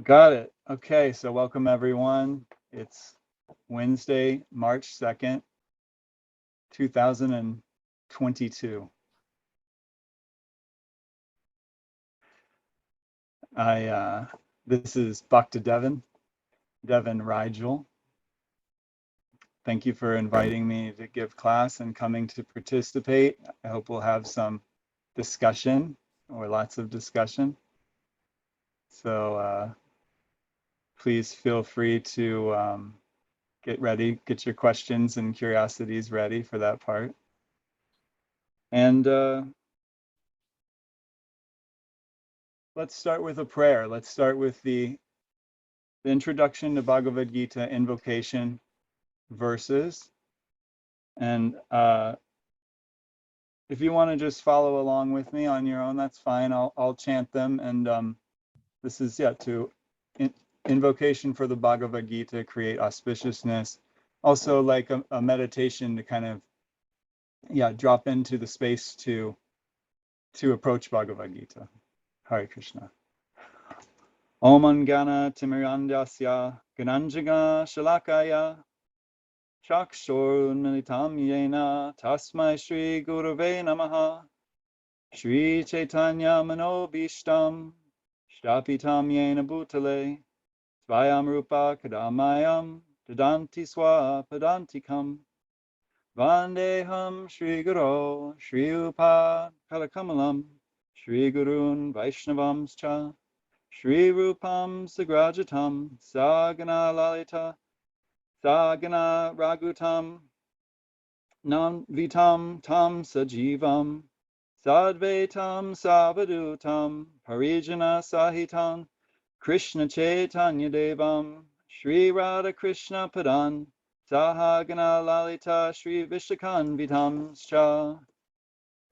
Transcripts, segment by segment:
Got it. Okay, so welcome everyone. It's Wednesday, March 2nd, 2022. This is Bhakta Devon Rigel. Thank you for inviting me to give class and coming to participate. I hope we'll have some discussion or lots of discussion. So please feel free to get ready, get your questions and curiosities ready for that part. And let's start with a prayer. Let's start with the introduction to Bhagavad Gita invocation verses. And if you want to just follow along with me on your own, that's fine. I'll chant them. And this is invocation for the Bhagavad Gita, create auspiciousness. Also like a meditation to kind of drop into the space to approach Bhagavad Gita. Hare Krishna. Om Angana Timirandasya Gananjaga Shalakaya Chakshur Militam Yena Tasmai Shri Gurave Namaha Shri Chaitanya Manobishtam Shtapitam Yena Bhutale Svayam Rupa Kadamayam Dadanti Swa Padantikam Vandeham Shri Guru Shri Upa Kalakamalam Shri Gurun Vaishnavamscha Shri Rupam Sagrajatam Sagana Lalita Sagana Ragutam Nam Vitam Tam Sajivam Sadvaitam Savadutam Parijana Sahitam Krishna Chaitanya Devam Shri Radha Krishna Padan Sahagana Lalita Shri Vishakan Vitam Scha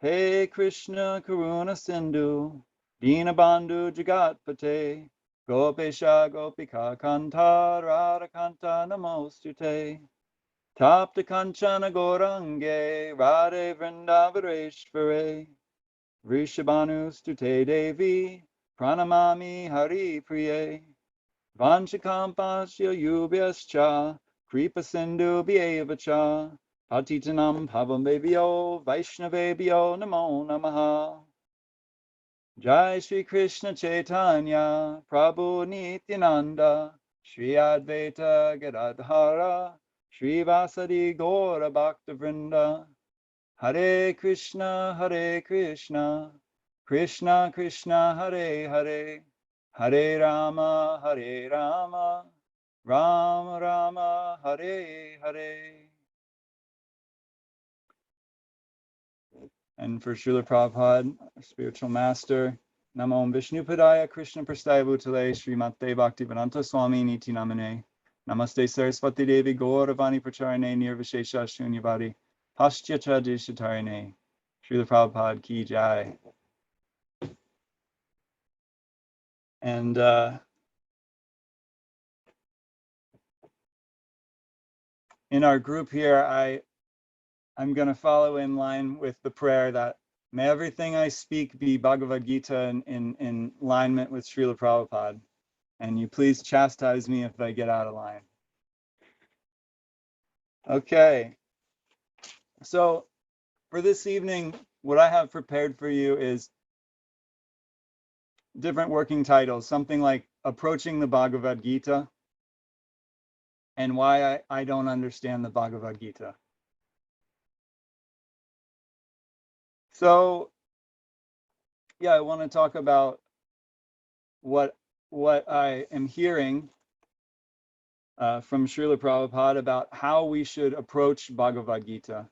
Hey Krishna Karuna Sindhu Dinabandhu Jagatpate Gopesha Gopika Kanta Radha Kanta Namostute Tapta Kanchana Gorange Radhe Vrindavareshvare Vrishabhanu Stute Devi Pranamami Hari Priye Vanchakampasya Yubhyascha Kripa Sindhu Bhyevacha Patitanam Pavamebhyo Vaishnavebhyo Namo Namaha Jai Shri Krishna Chaitanya Prabhu Nityananda Shri Advaita Gadadhara Shri Vasadi Gaura Bhakta Vrinda Hare Krishna Krishna Krishna Hare Hare Hare Rama Rama Rama Hare Hare. And for Srila Prabhupada, our spiritual master, Namo Vishnu Padaya Krishna Prastaya Bhutale Srimate Bhaktivedanta Swami Niti Namane Namaste Saraswati Devi Gauravani Pracharane Nirvishesha Shunyavadi Pastya Chadishatarane Srila Prabhupada Ki Jai. And in our group here, I'm going to follow in line with the prayer that may everything I speak be Bhagavad Gita in alignment with Srila Prabhupada. And you please chastise me if I get out of line. Okay. So for this evening, what I have prepared for you is different working titles, something like Approaching the Bhagavad Gita and Why I Don't Understand the Bhagavad Gita. So, I want to talk about what I am hearing from Srila Prabhupada about how we should approach Bhagavad Gita.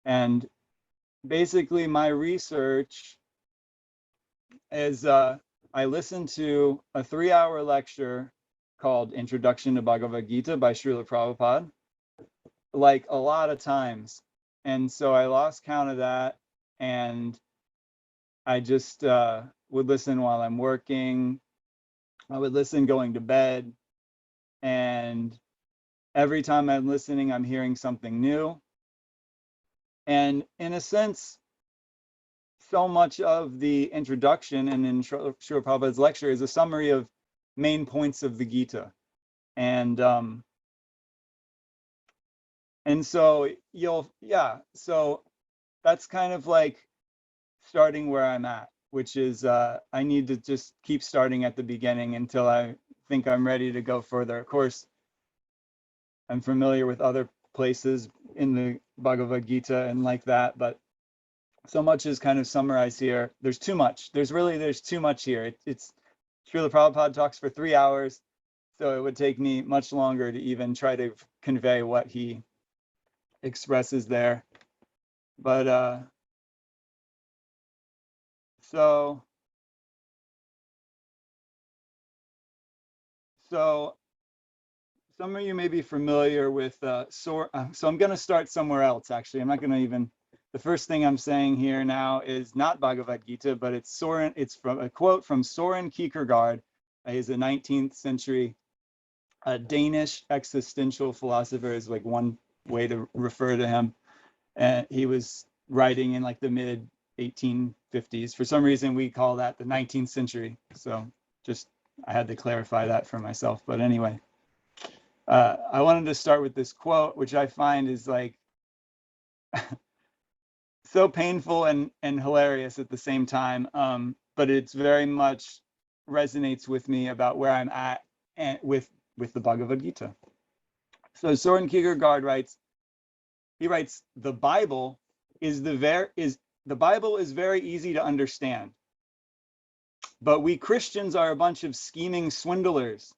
And basically my research is I listened to a 3-hour lecture called Introduction to Bhagavad Gita by Srila Prabhupada, like a lot of times. And so I lost count of that. And I just would listen while I'm working. I would listen going to bed. And every time I'm listening, I'm hearing something new. And in a sense, so much of the introduction and in Srila Prabhupada's lecture is a summary of main points of the Gita. And so so that's kind of like starting where I'm at, which is I need to just keep starting at the beginning until I think I'm ready to go further. Of course, I'm familiar with other places in the Bhagavad Gita and like that, but so much is kind of summarized here. There's too much. There's too much here. It's Srila Prabhupada talks for 3 hours, so it would take me much longer to even try to convey what he expresses there. But so some of you may be familiar with so I'm going to start somewhere else. Actually, I'm not going to even. The first thing I'm saying here now is not Bhagavad Gita, but it's Soren. It's from a quote from Soren Kierkegaard. He's a 19th century Danish existential philosopher, is like one way to refer to him. And he was writing in like the mid 1850s. For some reason, we call that the 19th century. So just I had to clarify that for myself. But anyway, I wanted to start with this quote, which I find is like so painful and hilarious at the same time. But it's very much resonates with me about where I'm at and with the Bhagavad Gita. So Soren Kierkegaard writes, the Bible is very easy to understand, but we Christians are a bunch of scheming swindlers.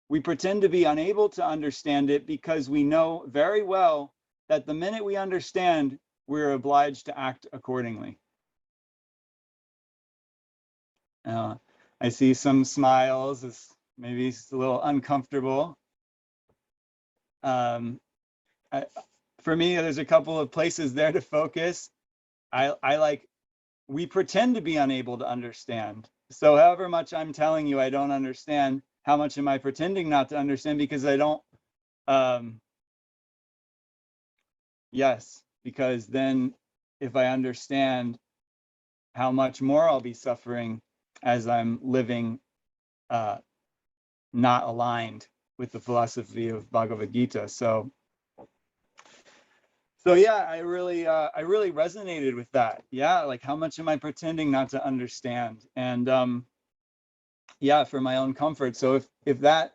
We pretend to be unable to understand it because we know very well that the minute we understand, we're obliged to act accordingly. I see some smiles. Maybe it's a little uncomfortable. For me, there's a couple of places there to focus. We pretend to be unable to understand. So however much I'm telling you I don't understand, how much am I pretending not to understand because I don't? Yes, because then if I understand, how much more I'll be suffering as I'm living not aligned with the philosophy of Bhagavad Gita. So yeah, I really resonated with that. Yeah, like how much am I pretending not to understand? And yeah, for my own comfort. So if that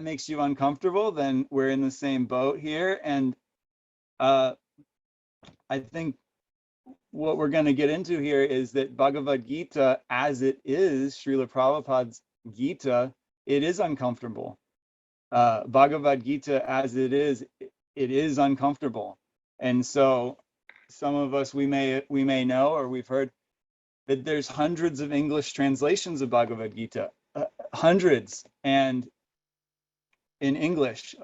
makes you uncomfortable, then we're in the same boat here. And I think what we're going to get into here is that Bhagavad Gita, as it is, Srila Prabhupada's Gita, it is uncomfortable. Bhagavad Gita, as it is uncomfortable. And so some of us, we may know, or we've heard that there's hundreds of English translations of Bhagavad Gita, hundreds, and in English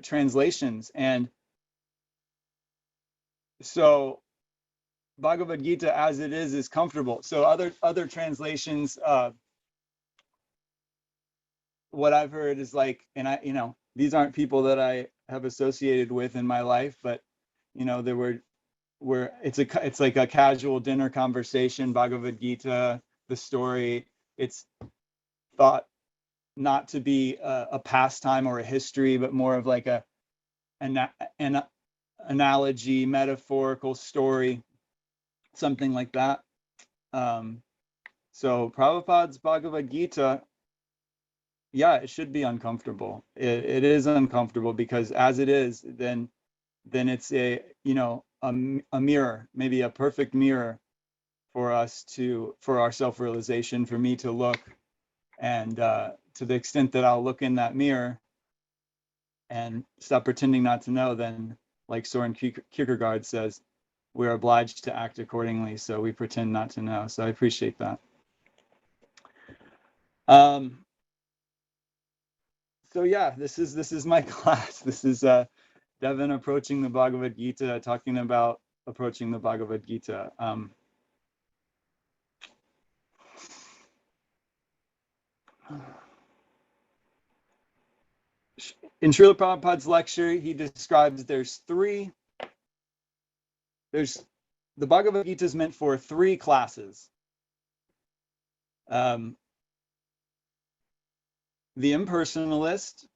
translations. And so Bhagavad Gita as it is comfortable. So other translations, what I've heard is like, and I, these aren't people that I have associated with in my life, but there were it's like a casual dinner conversation. Bhagavad Gita, the story, it's thought not to be a pastime or a history, but more of like an analogy, metaphorical story, something like that. So Prabhupada's Bhagavad Gita, yeah, it should be uncomfortable. It is uncomfortable because as it is, then it's a mirror, maybe a perfect mirror for us for our self-realization, for me to look, and to the extent that I'll look in that mirror and stop pretending not to know, then like Soren Kierkegaard says, we're obliged to act accordingly, so we pretend not to know. So I appreciate that. So yeah, this is my class. This is Devon approaching the Bhagavad Gita, talking about approaching the Bhagavad Gita. In Srila Prabhupada's lecture, he describes the Bhagavad Gita is meant for 3 classes. the impersonalist,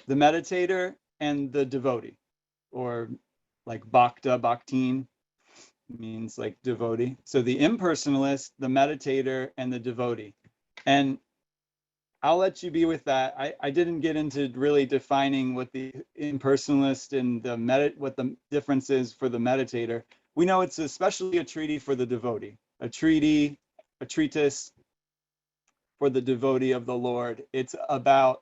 the meditator, and the devotee, or like Bhakta, Bhaktin means like devotee. So the impersonalist, the meditator, and the devotee. And I'll let you be with that. I didn't get into really defining what the impersonalist and what the difference is for the meditator. We know it's especially a treaty for the devotee, a treatise for the devotee of the Lord. It's about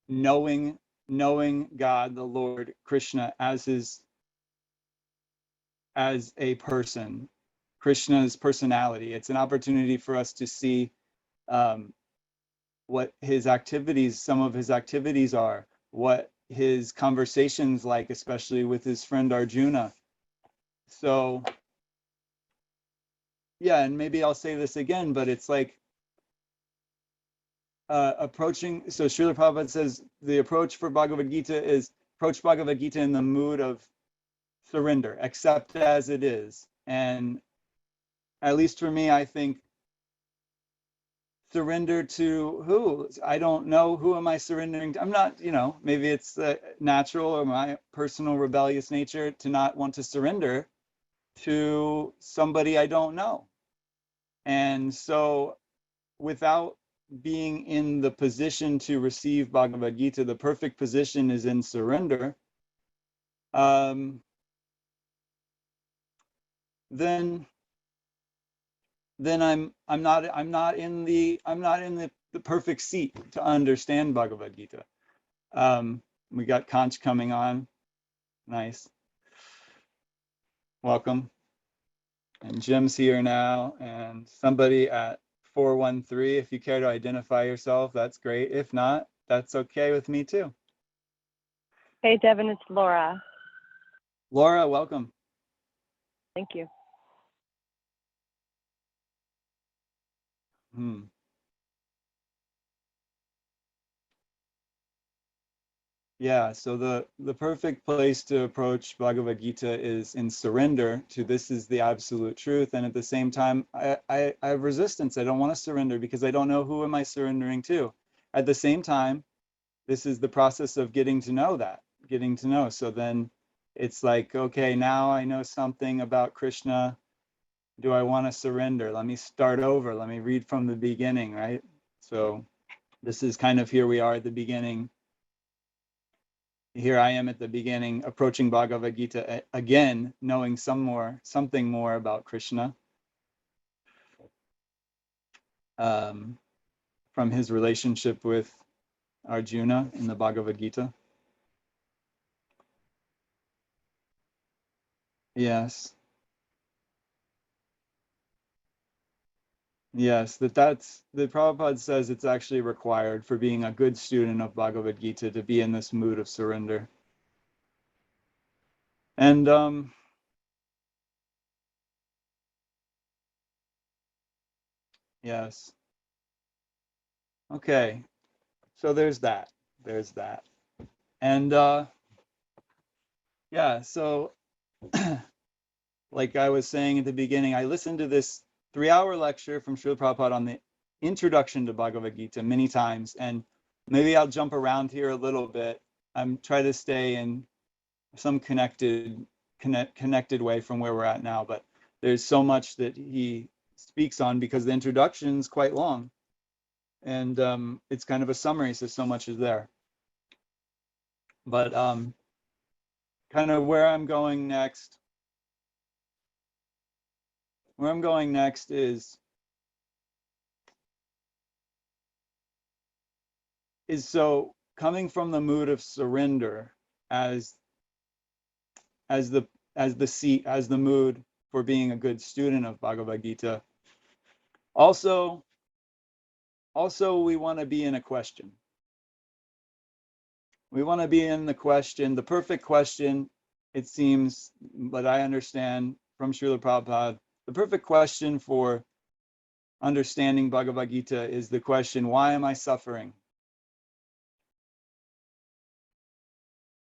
knowing God, the Lord, Krishna, as a person, Krishna's personality. It's an opportunity for us to see what some of his activities are, what his conversations like, especially with his friend Arjuna. So yeah, and maybe I'll say this again, but it's like approaching, so Srila Prabhupada says the approach for Bhagavad Gita is approach Bhagavad Gita in the mood of surrender, accept as it is. And at least for me, I think surrender to who? I don't know. Who am I surrendering to? I'm not, maybe it's natural or my personal rebellious nature to not want to surrender to somebody I don't know. And so without being in the position to receive Bhagavad Gita, the perfect position is in surrender. Then I'm not in the perfect seat to understand Bhagavad Gita. We got Conch coming on. Nice. Welcome. And Jim's here now, and somebody at 413, if you care to identify yourself, that's great. If not, that's okay with me too. Hey, Devon, it's Laura. Laura, welcome. Thank you. Yeah, so the perfect place to approach Bhagavad Gita is in surrender to this is the absolute truth. And at the same time, I have resistance. I don't want to surrender because I don't know who am I surrendering to. At the same time, this is the process of getting to know. So then it's like, okay, now I know something about Krishna. Do I want to surrender? Let me start over. Let me read from the beginning, right? So this is kind of, here we are at the beginning. Here I am at the beginning, approaching Bhagavad Gita again, knowing something more about Krishna from his relationship with Arjuna in the Bhagavad Gita. Yes, that's the Prabhupada says it's actually required for being a good student of Bhagavad Gita to be in this mood of surrender. And yes. Okay. So there's that. And yeah, so like I was saying at the beginning, I listened to this 3-hour lecture from Srila Prabhupada on the introduction to Bhagavad Gita many times, and maybe I'll jump around here a little bit. I'm trying to stay in some connected way from where we're at now, but there's so much that he speaks on because the introduction is quite long, and it's kind of a summary, so much is there. But kind of where I'm going next is so coming from the mood of surrender as the mood for being a good student of Bhagavad Gita. Also we want to be in a question. We want to be in the question, the perfect question, it seems, but I understand from Srila Prabhupada, the perfect question for understanding Bhagavad Gita is the question, why am I suffering?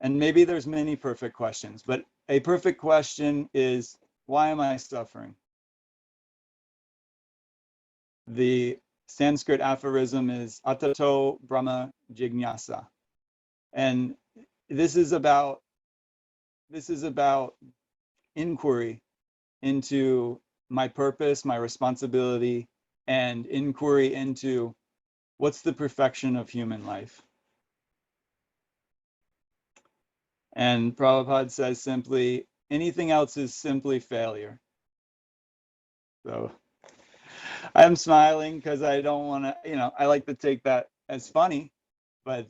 And maybe there's many perfect questions, but a perfect question is, why am I suffering? The Sanskrit aphorism is Atato Brahma Jignasa. And this is about inquiry into my purpose, my responsibility, and inquiry into what's the perfection of human life. And Prabhupada says simply, anything else is simply failure. So I'm smiling because I don't want to, I like to take that as funny, but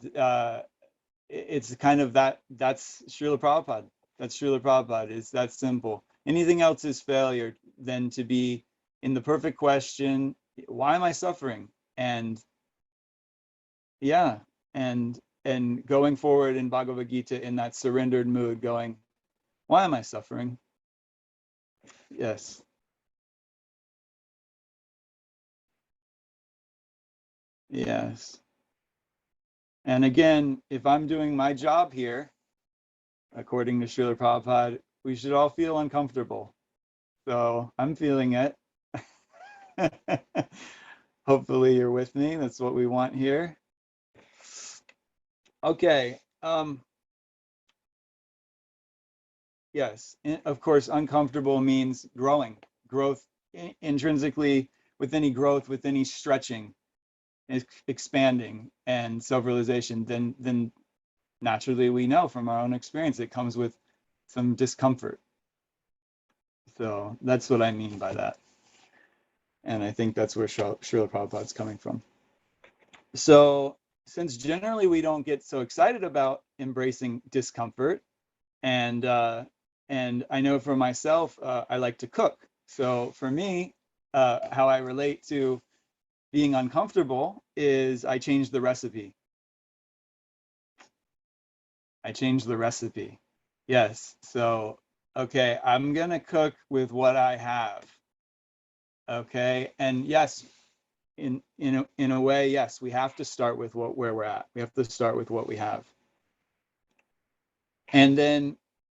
it's kind of that's Srila Prabhupada. That's Srila Prabhupada. It's that simple. Anything else is failure than to be in the perfect question, why am I suffering? And yeah, and going forward in Bhagavad Gita in that surrendered mood, going, why am I suffering? Yes. Yes. And again, if I'm doing my job here, according to Srila Prabhupada, we should all feel uncomfortable. So I'm feeling it. Hopefully you're with me. That's what we want here. Okay. Yes. Of course, uncomfortable means growth intrinsically with any growth, with any stretching, expanding and self-realization, then naturally we know from our own experience it comes with some discomfort. So that's what I mean by that. And I think that's where Srila Prabhupada's coming from. So since generally we don't get so excited about embracing discomfort, and I know for myself, I like to cook. So for me, how I relate to being uncomfortable is I change the recipe. Yes. So, okay, I'm going to cook with what I have. Okay. And yes, in a way, yes, we have to start with where we're at. We have to start with what we have. And then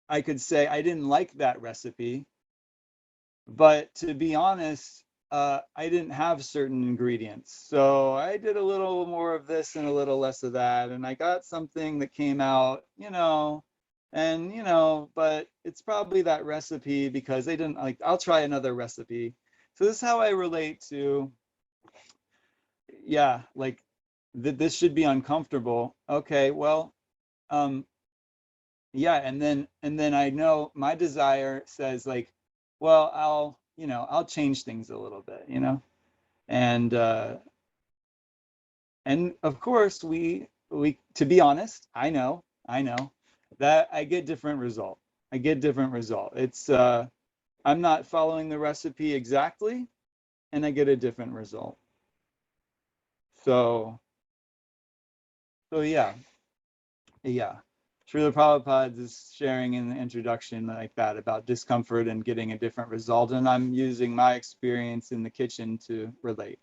I could say I didn't like that recipe, but to be honest, I didn't have certain ingredients. So I did a little more of this and a little less of that. And I got something that came out, but it's probably that recipe because they didn't like, I'll try another recipe. So this is how I relate to, yeah, like this should be uncomfortable. Okay, well, yeah, and then I know my desire says like, well, I'll change things a little bit, and of course we to be honest, I know that I get different result. It's I'm not following the recipe exactly, and I get a different result. So yeah. Srila Prabhupada is sharing in the introduction like that about discomfort and getting a different result, and I'm using my experience in the kitchen to relate.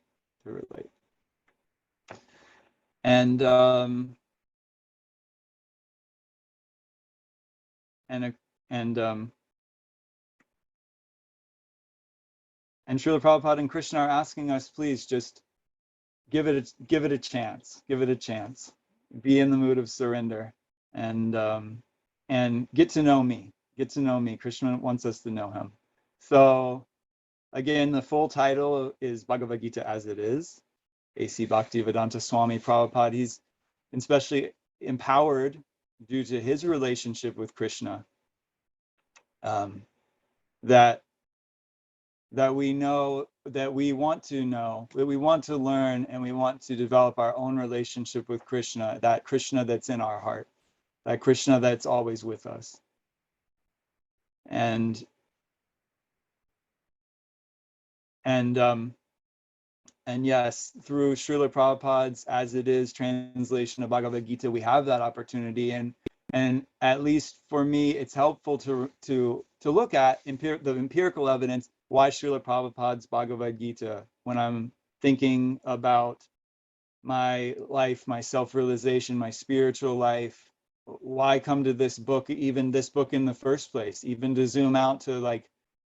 And Srila Prabhupada and Krishna are asking us, please just give it a chance. Be in the mood of surrender, and get to know me. Krishna wants us to know him. So again, the full title is Bhagavad Gita as it is. A.C. Bhaktivedanta Swami Prabhupada, he's especially empowered due to his relationship with Krishna, that we know, that we want to know, that we want to learn, and we want to develop our own relationship with Krishna, that Krishna that's in our heart, that Krishna that's always with us. And yes, through Srila Prabhupada's As It Is translation of Bhagavad Gita, we have that opportunity. And at least for me, it's helpful to look at the empirical evidence why Srila Prabhupada's Bhagavad Gita, when I'm thinking about my life, my self-realization, my spiritual life, why come to this book, even this book in the first place, even to zoom out to like,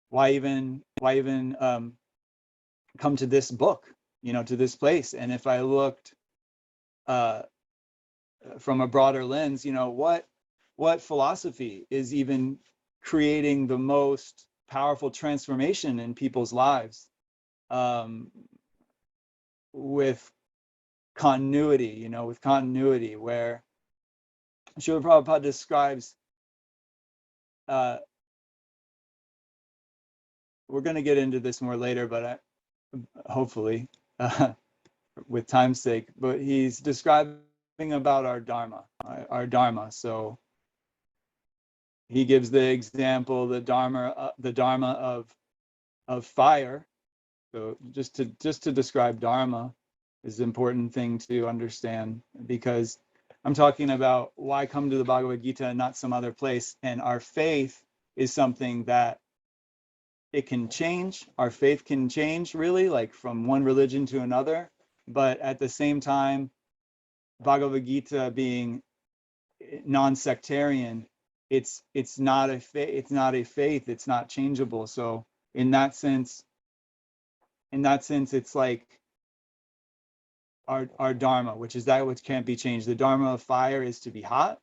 why even come to this book? to this place. And if I looked from a broader lens, what philosophy is even creating the most powerful transformation in people's lives, with continuity, where Srila Prabhupada describes, we're going to get into this more later, but hopefully, with time's sake, but he's describing about our dharma. So he gives the example, the dharma of fire. So just to describe dharma is an important thing to understand, because I'm talking about why come to the Bhagavad Gita and not some other place. And our faith is something that it can change. Our faith can change, really, like from one religion to another. But at the same time, Bhagavad Gita being non-sectarian, it's not a faith. It's not changeable. So in that sense, it's like our dharma, which is that which can't be changed. The dharma of fire is to be hot.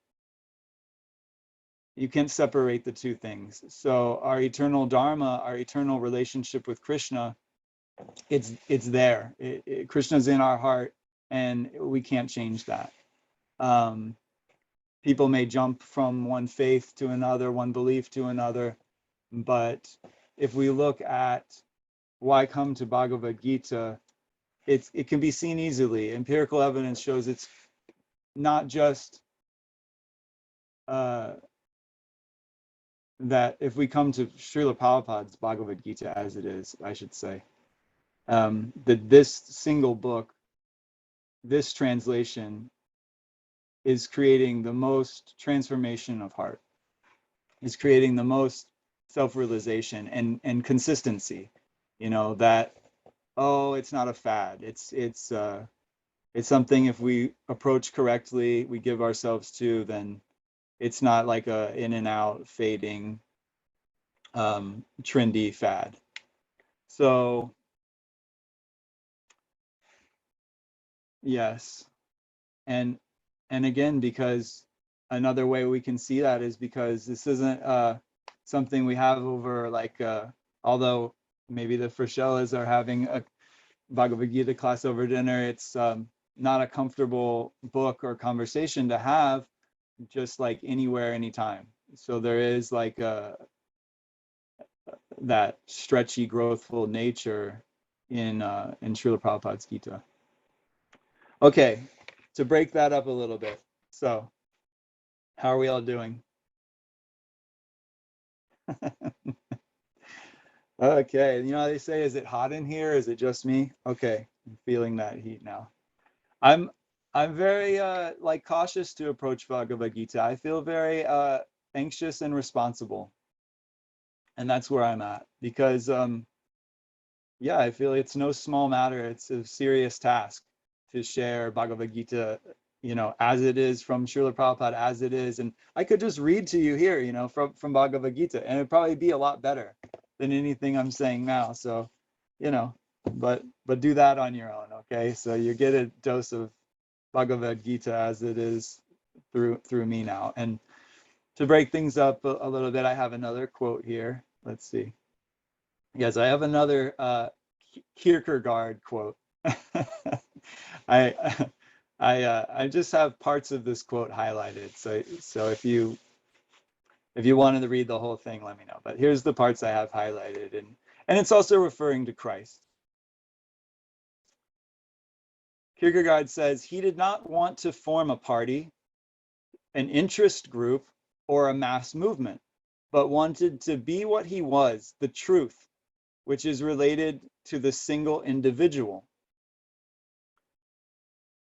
You can't separate the two things. So our eternal dharma, our eternal relationship with Krishna, it's there. Krishna's in our heart, and we can't change that. People may jump from one faith to another, one belief to another, but if we look at why come to Bhagavad Gita, it can be seen easily. Empirical evidence shows it's not just that if we come to Srila Prabhupada's Bhagavad Gita as it is, I should say, that this single book, this translation, is creating the most transformation of heart, is creating the most self-realization and consistency, that, oh, it's not a fad. It's something, if we approach correctly, we give ourselves to, then it's not like a in and out fading, trendy fad. So yes. And again, because another way we can see that is because this isn't something we have over, like, although maybe the Frashellas are having a Bhagavad Gita class over dinner, it's not a comfortable book or conversation to have just like anywhere, anytime. So there is like that stretchy, growthful nature in Srila Prabhupada's Gita. Okay, to break that up a little bit. So, how are we all doing? Okay, how they say, is it hot in here? Is it just me? Okay, I'm feeling that heat now. I'm very cautious to approach Bhagavad Gita. I feel very anxious and responsible, and that's where I'm at, because yeah, I feel it's no small matter. It's a serious task to share Bhagavad Gita, as it is from Srila Prabhupada, as it is. And I could just read to you here, from Bhagavad Gita, and it'd probably be a lot better than anything I'm saying now. So, but do that on your own, okay? So you get a dose of Bhagavad Gita as it is through me now. And to break things up a little bit, I have another quote here. Let's see. Yes, I have another Kierkegaard quote. I just have parts of this quote highlighted. So if you wanted to read the whole thing, let me know. But here's the parts I have highlighted, and it's also referring to Christ. Kierkegaard says he did not want to form a party, an interest group, or a mass movement, but wanted to be what he was, the truth, which is related to the single individual.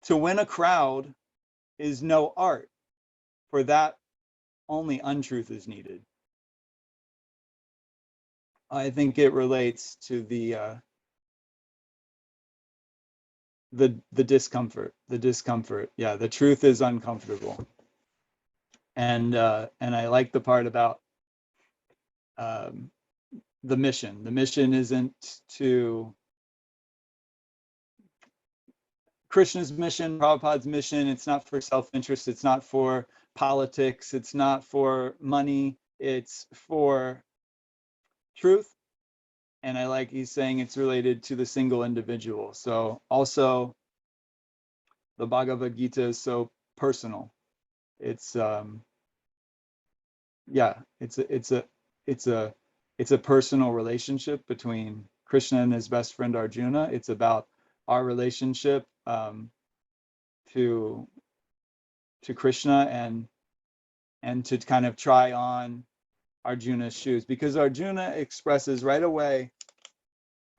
To win a crowd is no art, for that only untruth is needed. I think it relates to the discomfort. Yeah, the truth is uncomfortable. And I like the part about the mission. The mission isn't to Krishna's mission, Prabhupada's mission. It's not for self-interest. It's not for politics. It's not for money. It's for truth. And I like he's saying it's related to the single individual. So also the Bhagavad Gita is so personal. It's it's a personal relationship between Krishna and his best friend Arjuna. It's about our relationship to Krishna and to kind of try on Arjuna's shoes, because Arjuna expresses right away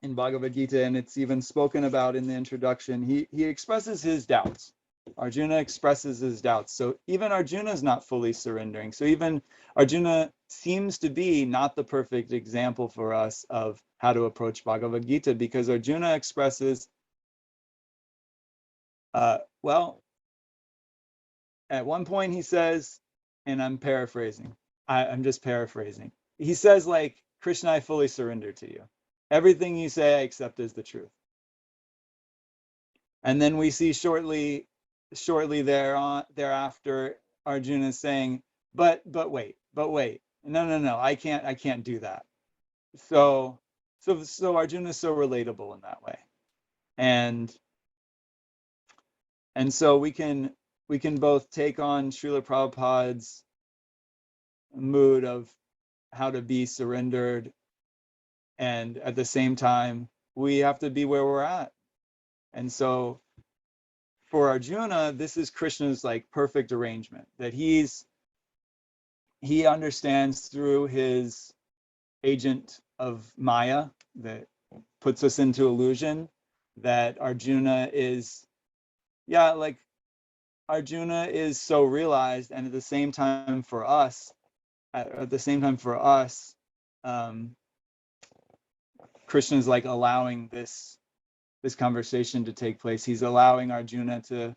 in Bhagavad Gita, and it's even spoken about in the introduction, he expresses his doubts. Arjuna expresses his doubts. So even Arjuna is not fully surrendering. So even Arjuna seems to be not the perfect example for us of how to approach Bhagavad Gita, because Arjuna expresses, well, at one point he says, and I'm paraphrasing, I'm just paraphrasing. He says, like, Krishna, I fully surrender to you. Everything you say, I accept as the truth. And then we see shortly thereafter, Arjuna saying, but wait, no, I can't do that. So Arjuna is so relatable in that way, and so we can both take on Srila Prabhupada's mood of how to be surrendered, and at the same time we have to be where we're at. And so for Arjuna, this is Krishna's like perfect arrangement, that he understands through his agent of Maya that puts us into illusion, that Arjuna is, Arjuna is so realized, and at the same time for us, Krishna is like allowing this conversation to take place. He's allowing Arjuna to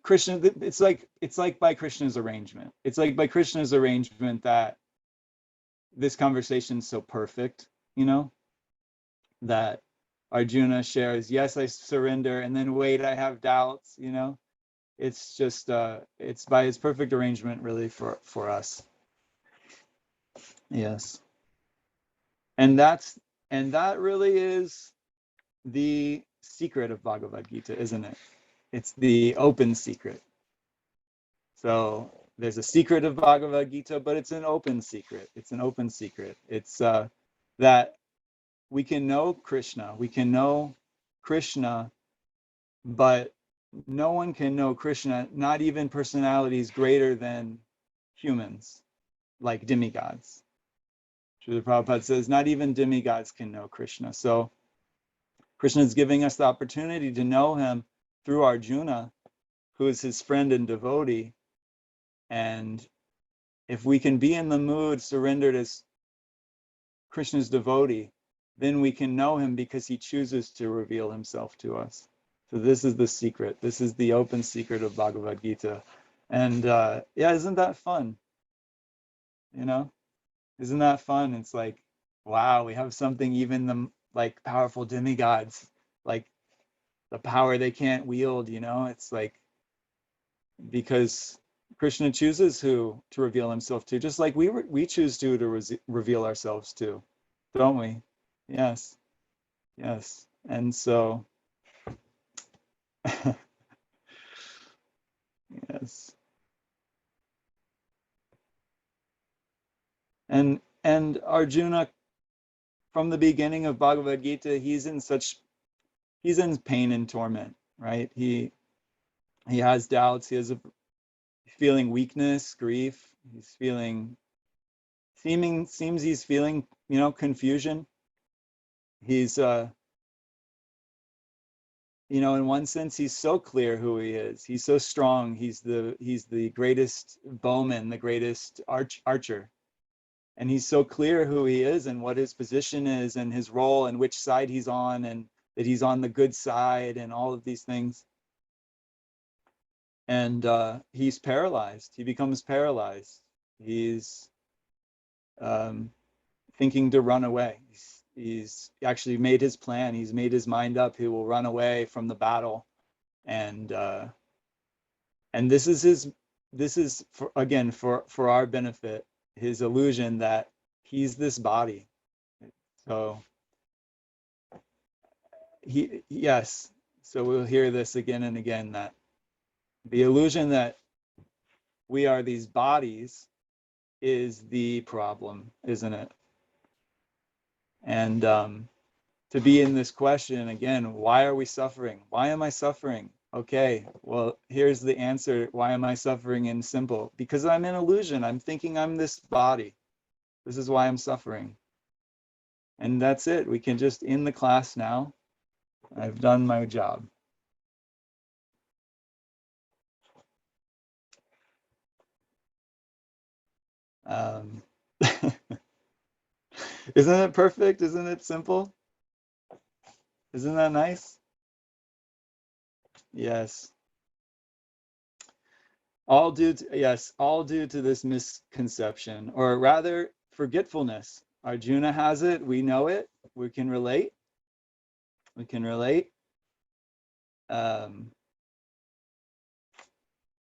Krishna. It's like by Krishna's arrangement. It's like by Krishna's arrangement that this conversation is so perfect, that Arjuna shares, yes, I surrender, and then wait, I have doubts. It's just it's by his perfect arrangement, really, for us. Yes. And that really is the secret of Bhagavad Gita, isn't it? It's the open secret. So there's a secret of Bhagavad Gita, but it's an open secret. It's an open secret. It's that we can know Krishna. We can know Krishna, but no one can know Krishna, not even personalities greater than humans, like demigods. Srila Prabhupada says, not even demigods can know Krishna. So Krishna is giving us the opportunity to know him through Arjuna, who is his friend and devotee. And if we can be in the mood surrendered as Krishna's devotee, then we can know him because he chooses to reveal himself to us. So this is the secret. This is the open secret of Bhagavad Gita. And isn't that fun? Isn't that fun? It's like, wow, we have something even the like powerful demigods, like the power they can't wield, it's like, because Krishna chooses who to reveal himself to, just like we choose to reveal ourselves to, don't we? Yes. And so yes. And Arjuna, from the beginning of Bhagavad Gita, he's in pain and torment, right? He has doubts. He has feeling weakness, grief. He's he's feeling, confusion. He's in one sense, he's so clear who he is. He's so strong. He's the greatest bowman, the greatest archer. And he's so clear who he is and what his position is and his role and which side he's on, and that he's on the good side and all of these things. And he's paralyzed. He becomes paralyzed. He's thinking to run away. He's actually made his plan. He's made his mind up. He will run away from the battle. And this is for, again, for our benefit, his illusion that he's this body. So yes. So we'll hear this again and again, that the illusion that we are these bodies is the problem, isn't it? And to be in this question again, why are we suffering? Why am I suffering? Okay, well, here's the answer. Why am I suffering? In simple, because I'm in illusion. I'm thinking I'm this body. This is why I'm suffering. And that's it. We can just end the class now. I've done my job. Isn't it perfect? Isn't it simple? Isn't that nice? Yes. All due to this misconception, or rather forgetfulness. Arjuna has it. We know it. We can relate. We can relate.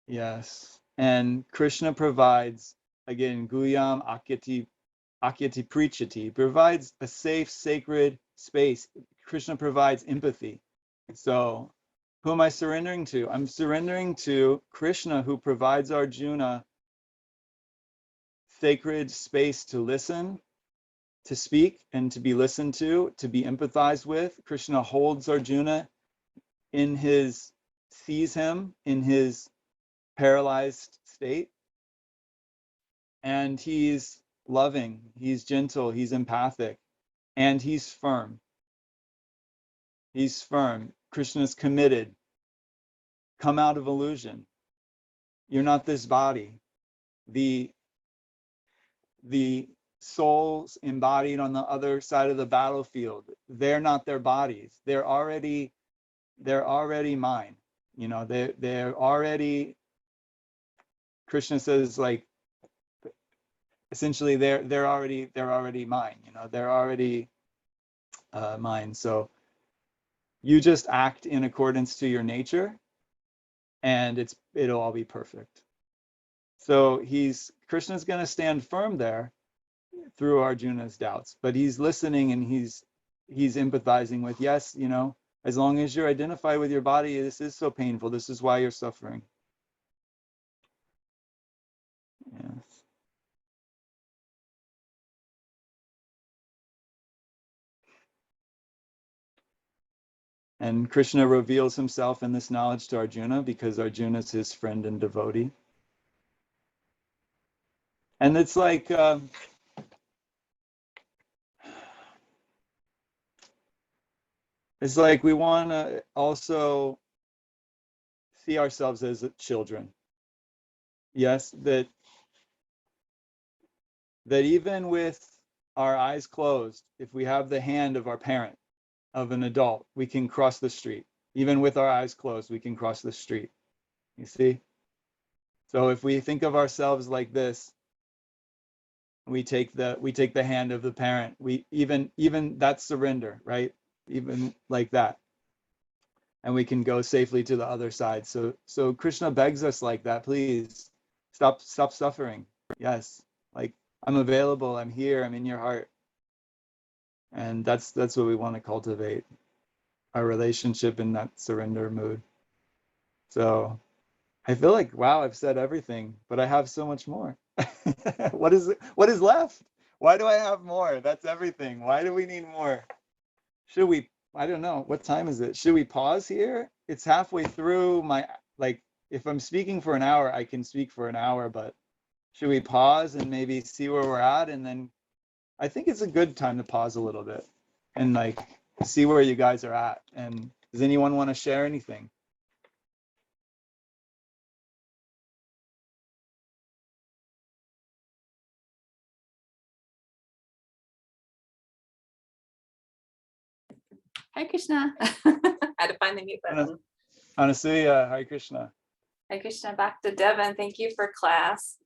Yes. And Krishna provides, again, Guyam Akyati Prichati, provides a safe, sacred space. Krishna provides empathy. So who am I surrendering to? I'm surrendering to Krishna, who provides Arjuna sacred space to listen, to speak, and to be listened to be empathized with. Krishna holds Arjuna sees him in his paralyzed state. And he's loving, he's gentle, he's empathic, and he's firm. He's firm. Krishna's committed. Come out of illusion. You're not this body. The souls embodied on the other side of the battlefield, they're not their bodies. They're already mine. You know, they're already, Krishna says, like, essentially they're already mine. You know, they're already mine. So you just act in accordance to your nature, and it'll all be perfect. So Krishna's going to stand firm there through Arjuna's doubts, but he's listening, and he's empathizing with, yes, you know, as long as you're identified with your body, this is so painful. This is why you're suffering. Yes. And Krishna reveals himself in this knowledge to Arjuna because Arjuna is his friend and devotee. And it's like, we want to also see ourselves as children. Yes, that even with our eyes closed, if we have the hand of our parent, of an adult, we can cross the street. Even with our eyes closed, we can cross the street. You see? So if we think of ourselves like this, we take the hand of the parent. We even that's surrender, right? Even like that. And we can go safely to the other side. So Krishna begs us like that, please stop suffering. Yes. Like, I'm available, I'm here, I'm in your heart. And that's what we want to cultivate, our relationship in that surrender mood. So I feel like, wow, I've said everything, but I have so much more. What is left? Why do I have more? That's everything. Why do we need more? Should we, I don't know, what time is it? Should we pause here? It's halfway through my, like, if I'm speaking for an hour, I can speak for an hour, but should we pause and maybe see where we're at? And then I think it's a good time to pause a little bit and like see where you guys are at. And does anyone want to share anything? Hare Krishna. I had to find the mute button. Anasuya, Hare Krishna. Hare Krishna, back to Devon. Thank you for class.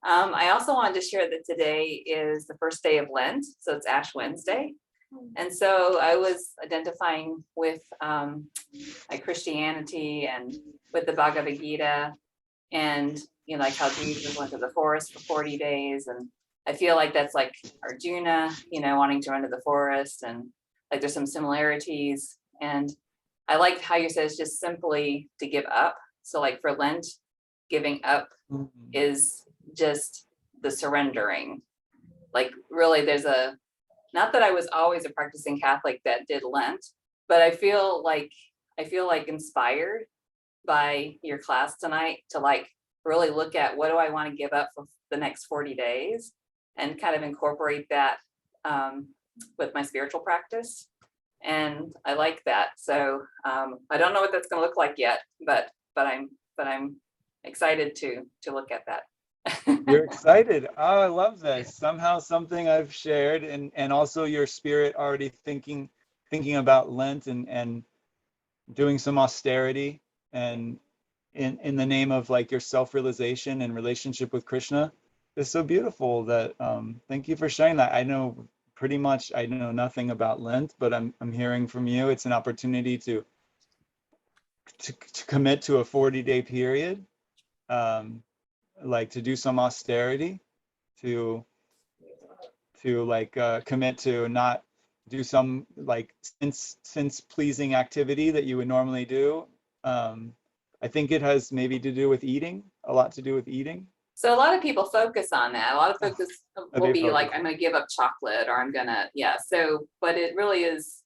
I also wanted to share that today is the first day of Lent, so it's Ash Wednesday. And so I was identifying with my Christianity and with the Bhagavad Gita, and like how Jesus went to the forest for 40 days. And I feel like that's like Arjuna, wanting to run to the forest, and like there's some similarities. And I like how you said it's just simply to give up. So like for Lent, giving up is just the surrendering. Like really not that I was always a practicing Catholic that did Lent, but I feel like inspired by your class tonight to like really look at what do I want to give up for the next 40 days and kind of incorporate that with my spiritual practice. And I like that. So I don't know what that's going to look like yet, but I'm excited to look at that. You're excited. Oh, I love this. Somehow something I've shared, and also your spirit already thinking about Lent and doing some austerity and in the name of like your self-realization and relationship with Krishna is so beautiful. That thank you for sharing that. I know nothing about Lent, but I'm hearing from you it's an opportunity to commit to a 40-day period, like to do some austerity, to like commit to not do some like sense pleasing activity that you would normally do. I think it has maybe a lot to do with eating. So a lot of people focus on that. A lot of focus will be like, I'm on. going to give up chocolate, or I'm going to, So, but it really is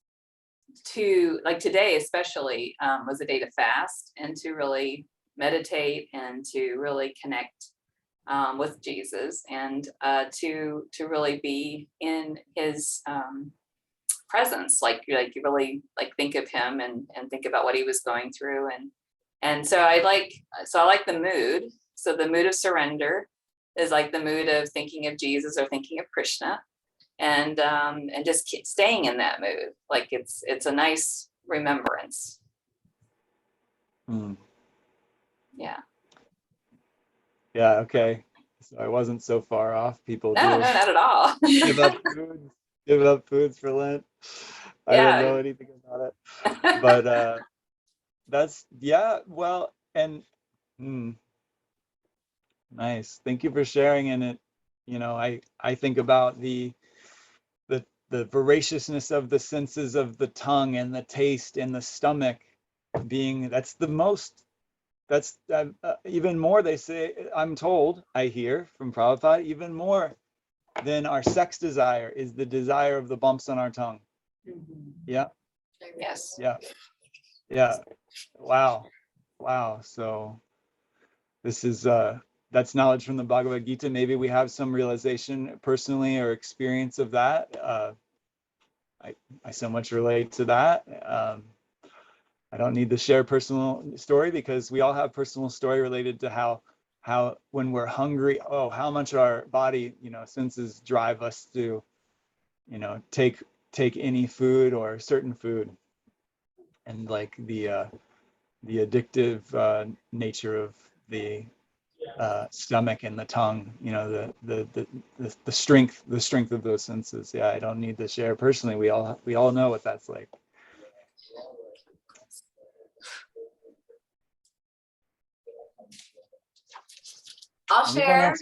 to like today, especially was a day to fast and to really meditate and to really connect with Jesus, and to really be in his presence, like you really like think of him and think about what he was going through, and so I like the mood. So the mood of surrender is like the mood of thinking of Jesus or thinking of Krishna, and just staying in that mood. Like it's a nice remembrance. Yeah. Yeah. Okay. So I wasn't so far off. People No, do not at all. give up foods for Lent. I don't know anything about it, but that's well, and nice. Thank you for sharing. And it, I think about the voraciousness of the senses of the tongue and the taste and the stomach being, that's even more, they say, I'm told, I hear from Prabhupada, even more than our sex desire is the desire of the bumps on our tongue. Yeah. Yes. Yeah. Wow. So this is that's knowledge from the Bhagavad Gita. Maybe we have some realization personally or experience of that. I so much relate to that. I don't need to share personal story because we all have personal story related to how when we're hungry, how much our body, senses drive us to, take any food or certain food, and like the addictive nature of the stomach and the tongue, the strength of those senses. Yeah, I don't need to share personally. We all know what that's like. I'll share.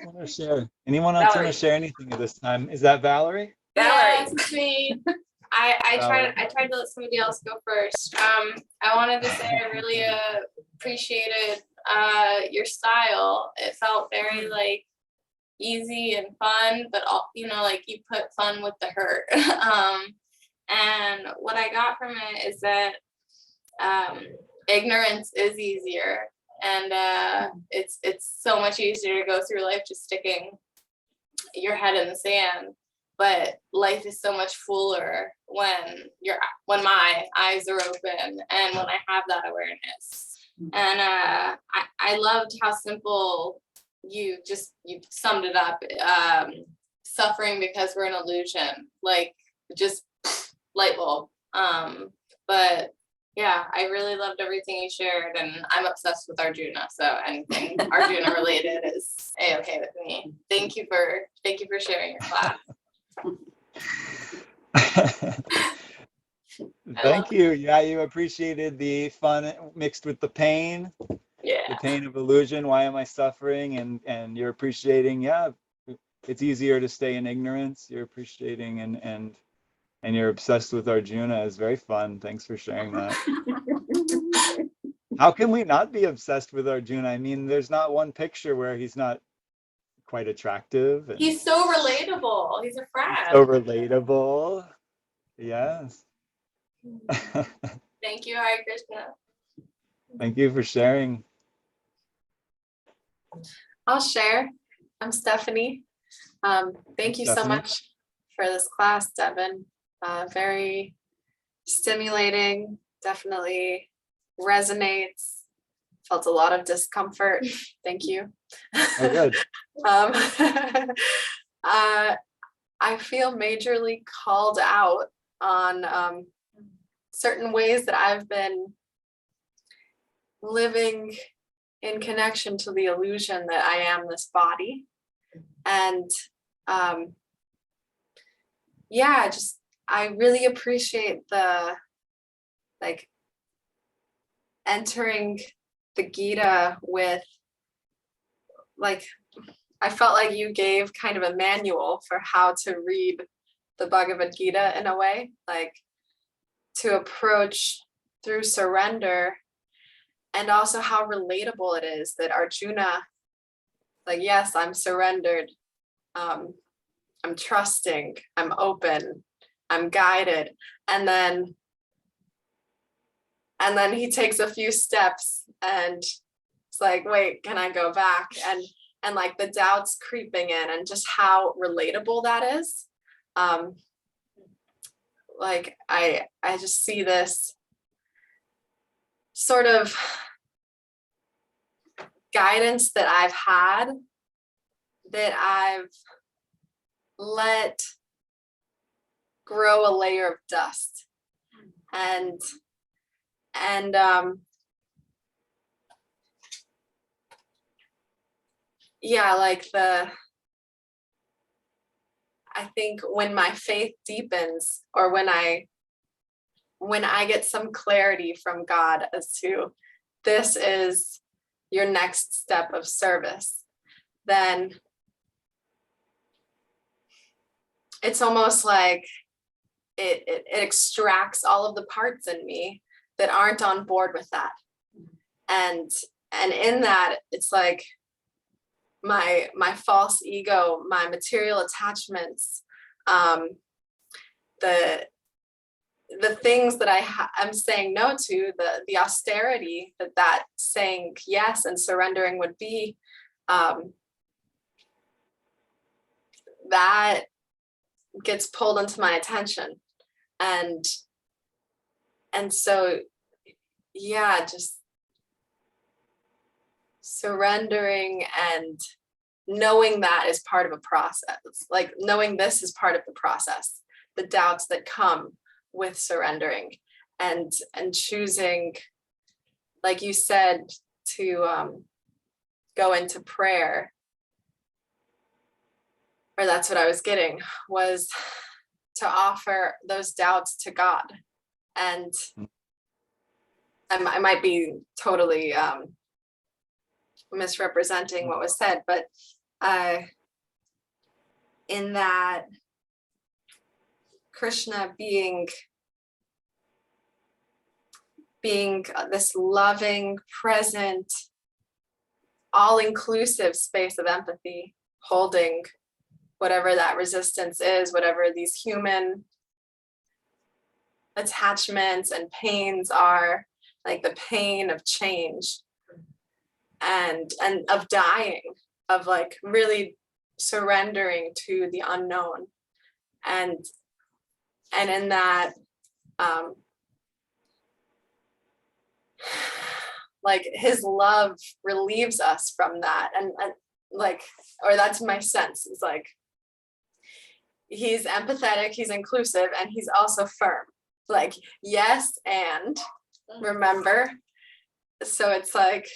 Anyone else want to share anything at this time? Is that Valerie? Valerie. It's me. I tried to let somebody else go first. I wanted to say I really appreciated your style. It felt very like easy and fun, but all, like you put fun with the hurt. And what I got from it is that ignorance is easier, and it's so much easier to go through life just sticking your head in the sand. But life is so much fuller when my eyes are open and when I have that awareness. And I loved how simple you summed it up. Suffering because we're an illusion, like just light bulb. But yeah, I really loved everything you shared, and I'm obsessed with Arjuna, so anything Arjuna related is a-okay with me. Thank thank you for sharing your class. Thank you. Yeah, you appreciated the fun mixed with the pain Yeah. of illusion. Why am I suffering? And you're appreciating, yeah, it's easier to stay in ignorance. You're appreciating and you're obsessed with Arjuna is very fun. Thanks for sharing that. How can we not be obsessed with Arjuna? I mean, there's not one picture where he's not quite attractive. And He's so relatable. He's a friend. so relatable. Yes. Thank you, Hare Krishna. Thank you for sharing. I'll share. I'm Stephanie. Thank you so Stephanie. much for this class, Devon. Very stimulating, definitely resonates. Felt a lot of discomfort. Thank you. Oh, good. I feel majorly called out on certain ways that I've been living in connection to the illusion that I am this body. And yeah, I really appreciate the entering the Gita with I felt like you gave kind of a manual for how to read the Bhagavad Gita in a way, like to approach through surrender, and also how relatable it is that Arjuna, yes, I'm surrendered, I'm trusting, I'm open, I'm guided, and then he takes a few steps and it's like, wait, can I go back? And the doubts creeping in, and just how relatable that is. I just see this sort of guidance that I've had, that I've let grow a layer of dust, and yeah, I think when my faith deepens, or when I get some clarity from God as to this is your next step of service, then it's almost like it extracts all of the parts in me that aren't on board with that. And in that, it's like my false ego, my material attachments, the things that I'm saying no to, the austerity that saying yes and surrendering would be, that gets pulled into my attention. And so, yeah, just surrendering and knowing that is part of a process, like knowing this is part of the process, the doubts that come with surrendering, and choosing, like you said, to go into prayer, or that's what I was getting, was to offer those doubts to God. And I might be totally misrepresenting what was said, but in that Krishna being this loving, present, all-inclusive space of empathy, holding whatever that resistance is, whatever these human attachments and pains are, like the pain of change and of dying, of like really surrendering to the unknown, and in that like his love relieves us from that, and like, or that's my sense, is like he's empathetic, he's inclusive, and he's also firm, like yes and remember. So it's like,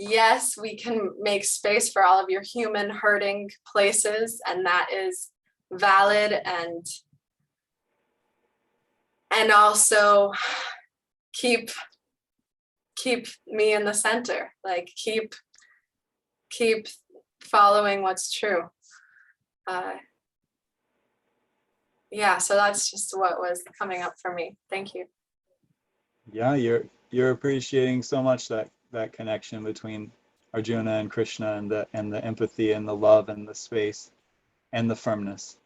yes, we can make space for all of your human hurting places, and that is valid, and also keep me in the center, like keep following what's true. Yeah, so that's just what was coming up for me. Thank you. Yeah, you're appreciating so much that connection between Arjuna and Krishna, and the empathy and the love and the space and the firmness.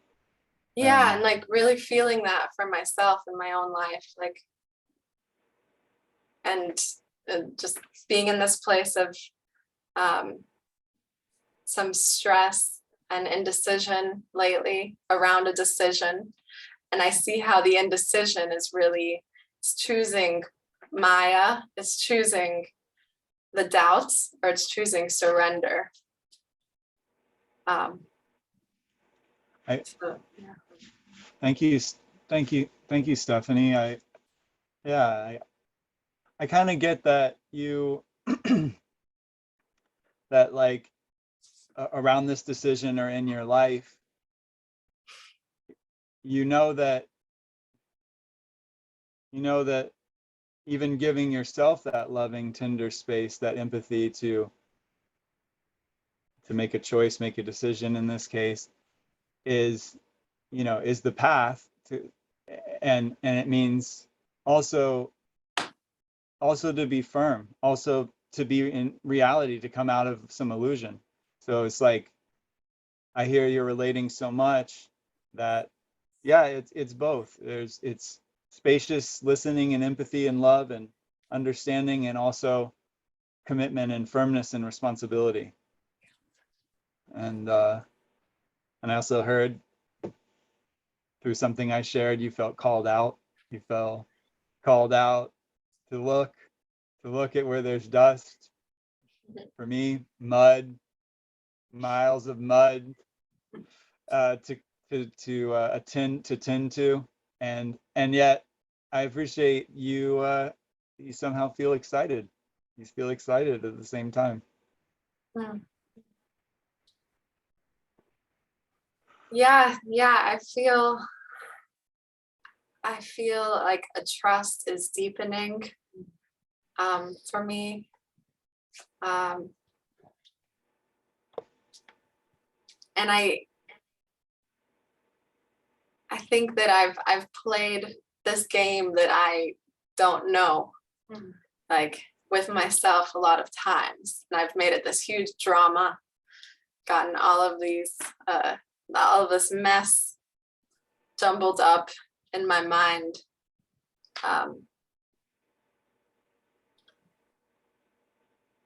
Yeah, and like really feeling that for myself in my own life, like, and just being in this place of some stress and indecision lately around a decision. And I see how the indecision is really, it's choosing Maya, it's choosing the doubts, or it's choosing surrender. So, yeah. Thank you, Stephanie. I kind of get that you that like around this decision or in your life, you know that even giving yourself that loving, tender space, that empathy to make a choice, make a decision in this case, is the path to, and it means also to be firm, also to be in reality, to come out of some illusion. So it's like, I hear you're relating so much that, yeah, it's both. It's spacious listening and empathy and love and understanding, and also commitment and firmness and responsibility. And I also heard through something I shared, you felt called out. You felt called out to look at where there's dust. For me, mud, miles of mud to tend to, and yet I appreciate you. You somehow feel excited. You feel excited at the same time. Yeah, I feel like a trust is deepening for me. And I think that I've played this game that I don't know, like with myself a lot of times, and I've made it this huge drama, gotten all of this mess jumbled up in my mind.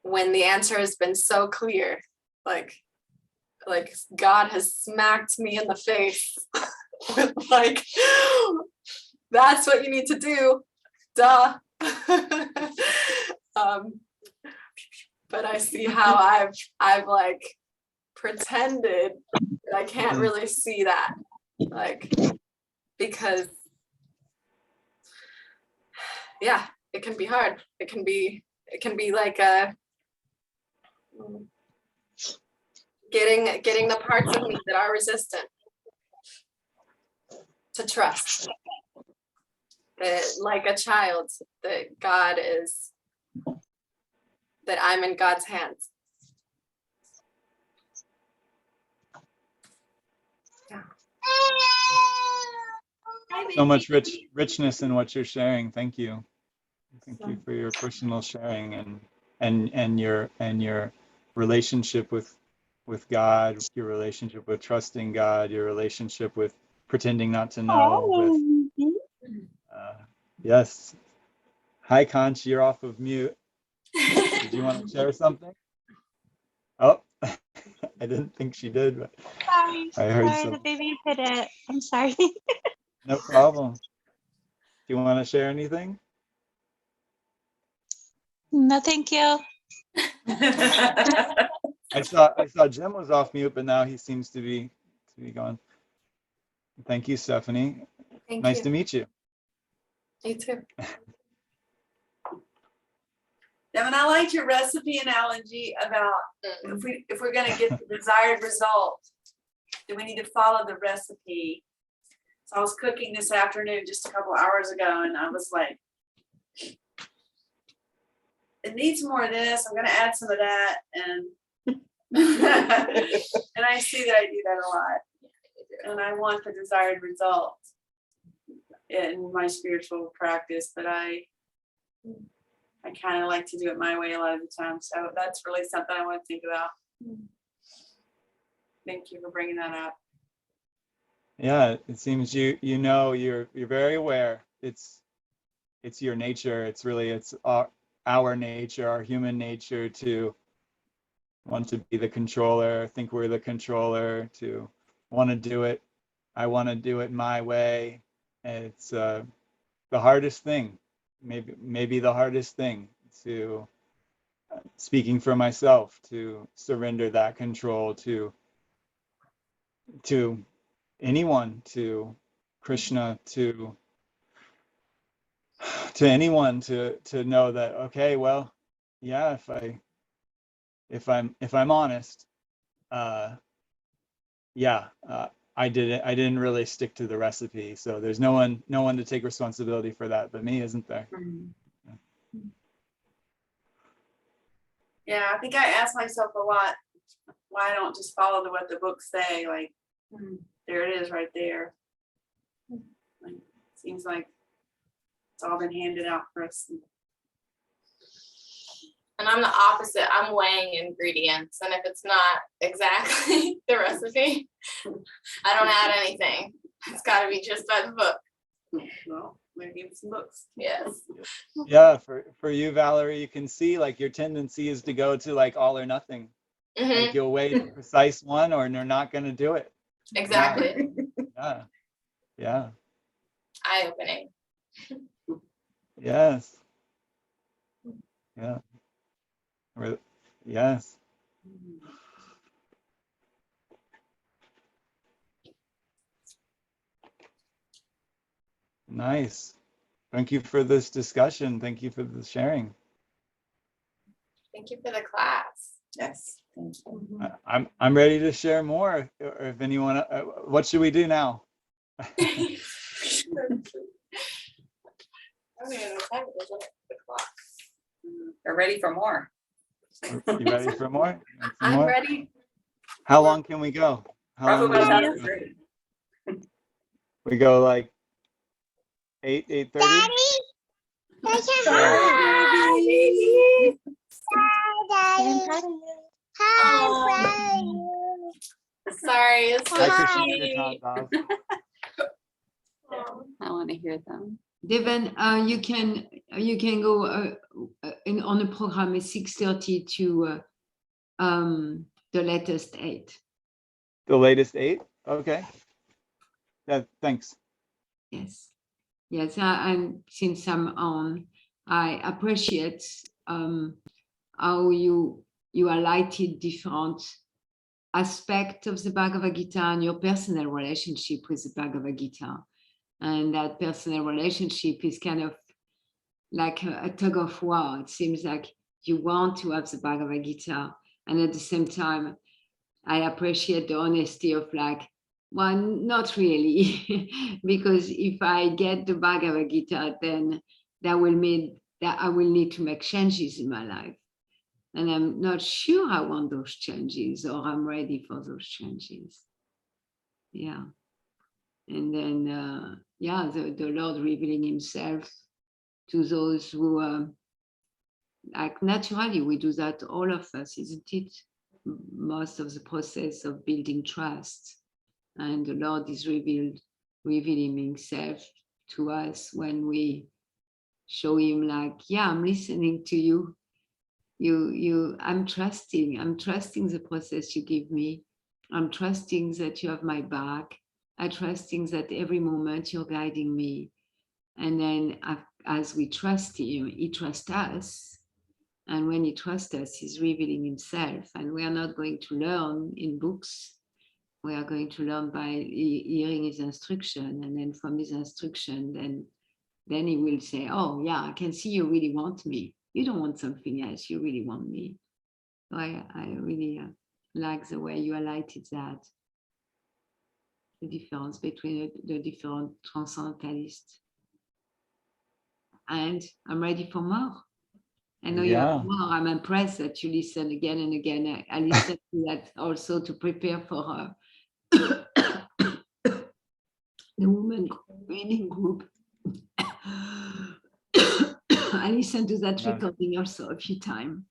When the answer has been so clear, like God has smacked me in the face with like, that's what you need to do, duh. But I see how I've like pretended that I can't really see that, like, because yeah, it can be hard. It can be like getting the parts of me that are resistant to trust that, like a child, that I'm in God's hands. Yeah. So much richness in what you're sharing. Thank you. Thank you for your personal sharing, and your relationship with God, your relationship with trusting God, your relationship with pretending not to know. Yes. Hi, Conch, you're off of mute. Did you want to share something? Oh, I didn't think she did, but I heard Sorry, some. the baby hit it. I'm sorry. No problem. Do you want to share anything? No, thank you. I saw Jim was off mute, but now he seems to be gone. Thank you, Stephanie. Thank Nice you. to meet you. You too. Devon, I liked your recipe analogy about if we're gonna get the desired result, do we need to follow the recipe? So I was cooking this afternoon just a couple hours ago, and I was like, it needs more of this. I'm gonna add some of that, and and I see that I do that a lot, and I want the desired result in my spiritual practice, but I kind of like to do it my way a lot of the time. So that's really something I want to think about. Thank you for bringing that up. Yeah, it seems you're very aware. It's your nature. It's our nature, our human nature, to want to be the controller, think we're the controller, to want to do it. I want to do it my way. And it's the hardest thing, maybe the hardest thing, to speaking for myself, to surrender that control to anyone, to Krishna, to anyone, to know that, okay, well, yeah, if I'm honest, I didn't really stick to the recipe. So there's no one to take responsibility for that but me, isn't there? Yeah, I think I ask myself a lot, why I don't just follow what the books say, like, there it is right there. Like, seems like it's all been handed out for us. And I'm the opposite. I'm weighing ingredients, and if it's not exactly the recipe, I don't add anything. It's got to be just by the book. Well, maybe it's some books. Yes. Yeah, for you, Valerie, you can see like your tendency is to go to like all or nothing. Like you'll weigh the precise one, or you're not going to do it. Exactly. Yeah. Eye-opening. Yes. Yeah. Yes. Nice. Thank you for this discussion. Thank you for the sharing. Thank you for the class. Yes. I'm ready to share more. Or if anyone, what should we do now? I don't even know what time it is. Look at the clock. They're ready for more. You ready for more? You want some I'm more? ready. How long can we go? How long Prabhupada do is we ready. We go like 8:30? Sorry, it's so I appreciate your sweet. time, Bob. I want to hear them. Devon, you can go on the program at 6:30 to the latest 8. The latest 8? Okay. Yeah, thanks. Yes, and since I'm on, I appreciate how you highlighted different aspects of the Bhagavad Gita and your personal relationship with the Bhagavad Gita. And that personal relationship is kind of like a tug of war. It seems like you want to have the Bhagavad Gita, and at the same time, I appreciate the honesty of like, well, not really, because if I get the Bhagavad Gita, then that will mean that I will need to make changes in my life. And I'm not sure I want those changes, or I'm ready for those changes. Yeah. And then, the Lord revealing himself to those who, like naturally, we do that, all of us, isn't it? Most of the process of building trust. And the Lord is revealing himself to us when we show him like, yeah, I'm listening to you. I'm trusting the process you give me. I'm trusting that you have my back. I'm trusting that every moment you're guiding me. And then as we trust him, he trusts us. And when he trusts us, he's revealing himself. And we are not going to learn in books. We are going to learn by hearing his instruction. And then from his instruction, then he will say, oh yeah, I can see you really want me. You don't want something else. You really want me. So I really like the way you highlighted that. The difference between the different transcendentalists. And I'm ready for more. I know you have more. I'm impressed that you listen again and again. I listen to that also to prepare for the women reading group. I listened to that recording also a few times.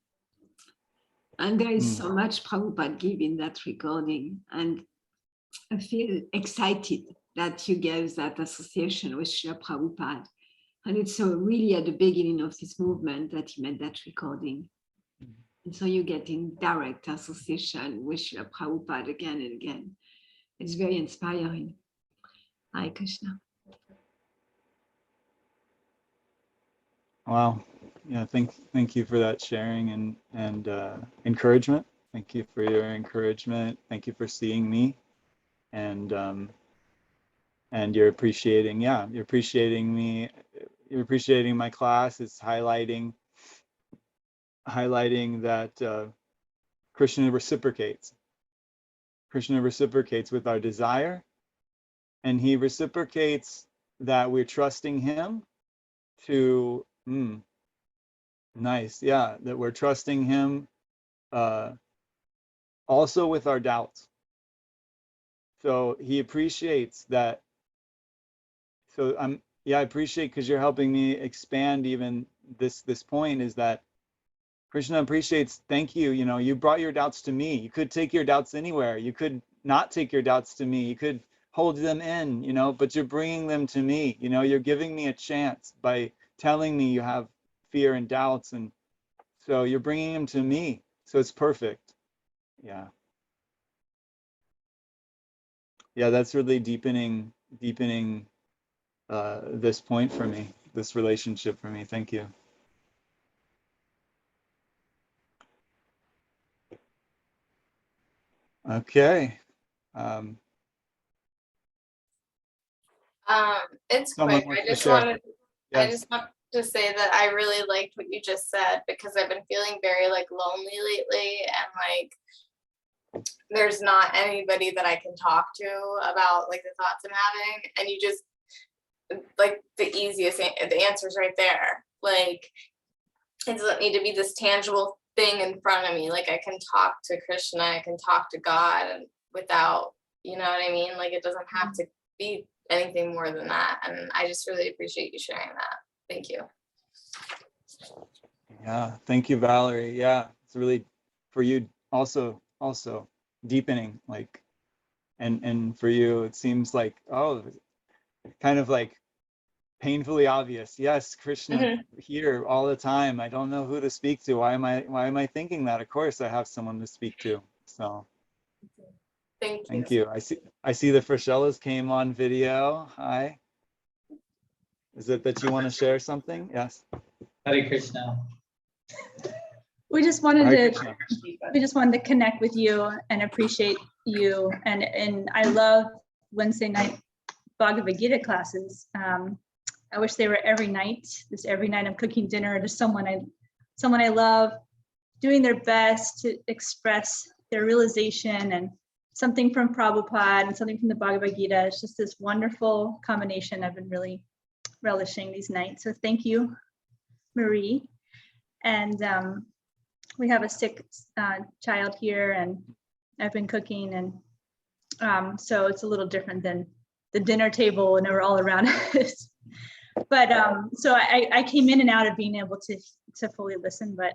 And there is so much Prabhupada give in that recording. And I feel excited that you gave that association with Srila Prabhupada. And it's so really at the beginning of this movement that he made that recording. And so you're getting direct association with Srila Prabhupada again and again. It's very inspiring. Hare Krishna. Wow. Yeah, thank you for that sharing and encouragement. Thank you for your encouragement. Thank you for seeing me. And you're appreciating, you're appreciating me. You're appreciating my class. It's highlighting that Krishna reciprocates. Krishna reciprocates with our desire, and he reciprocates that we're trusting him to, nice, that we're trusting him also with our doubts. So he appreciates that. So I appreciate, because you're helping me expand even this point, is that Krishna appreciates, thank you, you brought your doubts to me. You could take your doubts anywhere. You could not take your doubts to me. You could hold them in, but you're bringing them to me. You're giving me a chance by telling me you have fear and doubts. And so you're bringing them to me. So it's perfect. Yeah, that's really deepening this point for me, this relationship for me. Thank you. Okay. It's Someone quick. wants I to just share. wanted I Yes. just want to say that I really liked what you just said, because I've been feeling very lonely lately, and there's not anybody that I can talk to about the thoughts I'm having, and you just the answer's right there. It doesn't need to be this tangible thing in front of me. I can talk to Krishna, I can talk to God, and without, you know what I mean? It doesn't have to be anything more than that. And I just really appreciate you sharing that. Thank you. Yeah, thank you, Valerie. Yeah, it's really for you also deepening, and for you it seems kind of painfully obvious. Yes, Krishna here all the time. I don't know who to speak to. Why am I thinking that? Of course I have someone to speak to. So thank you. I see the Frashellas came on video. Hi. Is it that you want to share something? Yes. Hare Krishna. We just wanted Hare to Krishna. connect with you and appreciate you. And I love Wednesday night Bhagavad Gita classes. I wish they were every night. Every night I'm cooking dinner to someone I love, doing their best to express their realization, and something from Prabhupada and something from the Bhagavad Gita. It's just this wonderful combination I've been really relishing these nights. So thank you, Marie. And we have a sick child here, and I've been cooking, and so it's a little different than the dinner table and we're all around us. But so I came in and out of being able to fully listen, but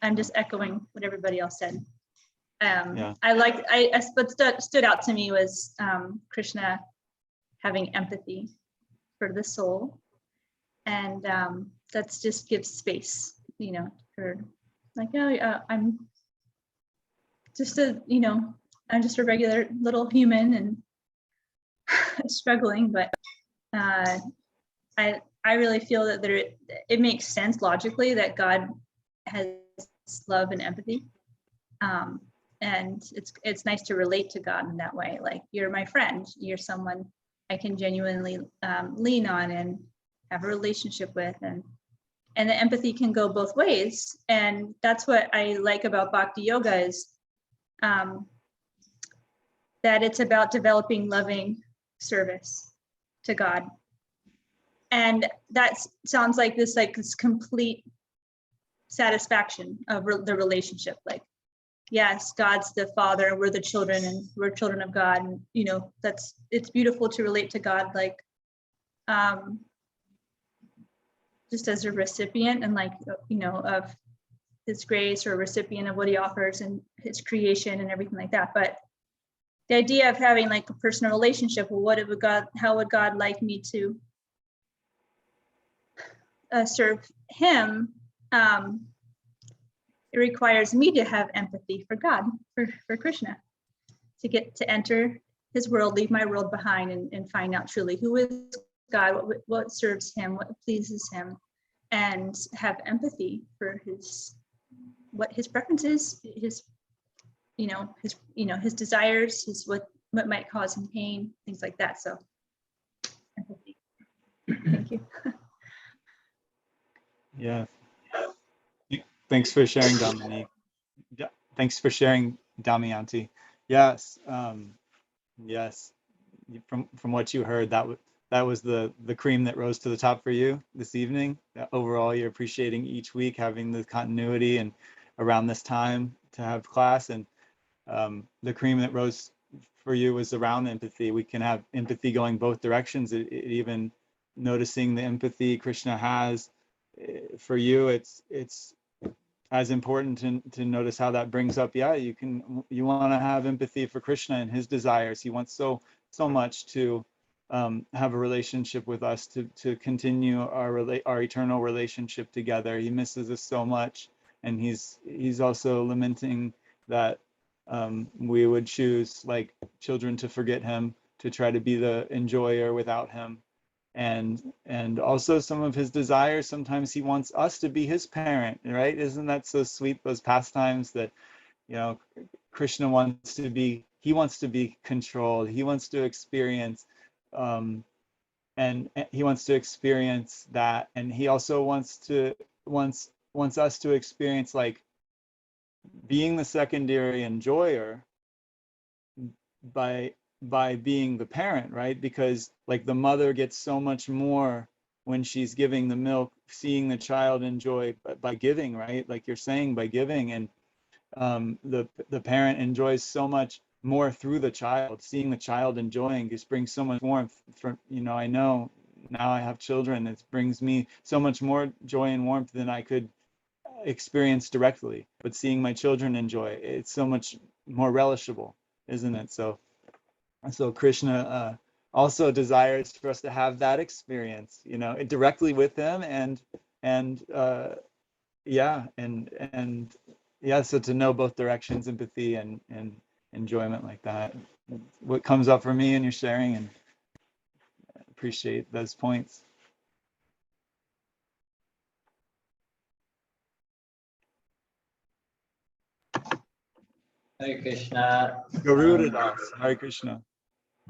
I'm just echoing what everybody else said. What stood out to me was Krishna having empathy for the soul, and that's just gives space, for I'm just I'm just a regular little human and struggling, but I really feel that it makes sense logically that God has love and empathy, and it's nice to relate to God in that way. You're my friend, you're someone I can genuinely lean on and have a relationship with, and And the empathy can go both ways. And that's what I like about Bhakti Yoga is that it's about developing loving service to God. And that sounds like this complete satisfaction of the relationship. Like, yes, God's the Father, and we're the children, and we're children of God. And, you know, it's beautiful to relate to God, like, just as a recipient and like, you know, of his grace, or a recipient of what he offers and his creation and everything like that. But the idea of having like a personal relationship, well, how would God like me to serve him? It requires me to have empathy for God, for Krishna, to get to enter his world, leave my world behind, and find out truly who is God, what serves him, what pleases him, and have empathy for what his preferences, his desires, what might cause him pain, things like that. So empathy. Thank you. Yeah. Thanks for sharing, Dominique. Thanks for sharing, Damayanti. Yes. Yes. From what you heard, that was the cream that rose to the top for you this evening. Overall, you're appreciating each week having the continuity and around this time to have class. And the cream that rose for you was around empathy. We can have empathy going both directions. Even noticing the empathy Krishna has for you, it's as important to notice how that brings up. Yeah, you want to have empathy for Krishna and his desires. He wants so much to have a relationship with us, to continue our eternal relationship together. He misses us so much, and he's also lamenting that we would choose, like children, to forget him, to try to be the enjoyer without him. And also some of his desires, sometimes he wants us to be his parent, right? Isn't that so sweet, those pastimes that, you know, Krishna wants to be controlled. He wants to experience and he wants to experience that, and he also wants us to experience like being the secondary enjoyer by being the parent, right? Because like the mother gets so much more when she's giving the milk, seeing the child enjoy by giving, right? Like you're saying, by giving. And the parent enjoys so much more through the child. Seeing the child enjoying just brings so much warmth. I know now I have children, it brings me so much more joy and warmth than I could experience directly. But seeing my children enjoy, it's so much more relishable, isn't it? So Krishna also desires for us to have that experience, directly with him, so to know both directions, empathy and enjoyment like that. What comes up for me in your sharing, and appreciate those points. Hare Krishna. Garuda Das, Hare Krishna.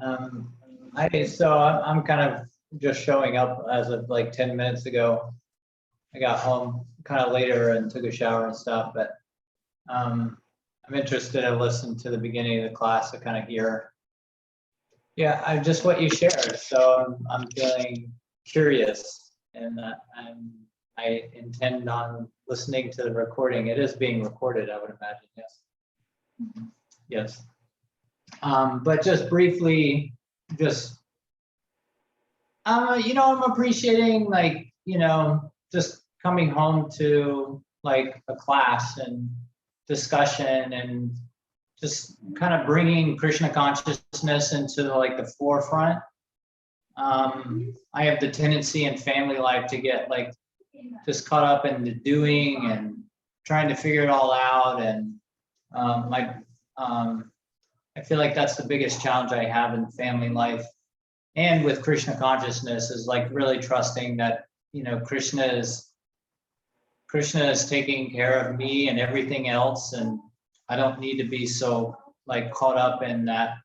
I'm kind of just showing up as of like 10 minutes ago. I got home kind of later and took a shower and stuff, but I'm interested to listen to the beginning of the class to kind of hear. Yeah, I just what you shared. So I'm feeling curious, and I intend on listening to the recording. It is being recorded, I would imagine. Yes. Mm-hmm. Yes. But just briefly, I'm appreciating, like, just coming home to like a class and discussion and just kind of bringing Krishna consciousness into like the forefront. I have the tendency in family life to get like just caught up in the doing and trying to figure it all out. And I feel like that's the biggest challenge I have in family life and with Krishna consciousness, is like really trusting that, Krishna is taking care of me and everything else. And I don't need to be so like caught up in that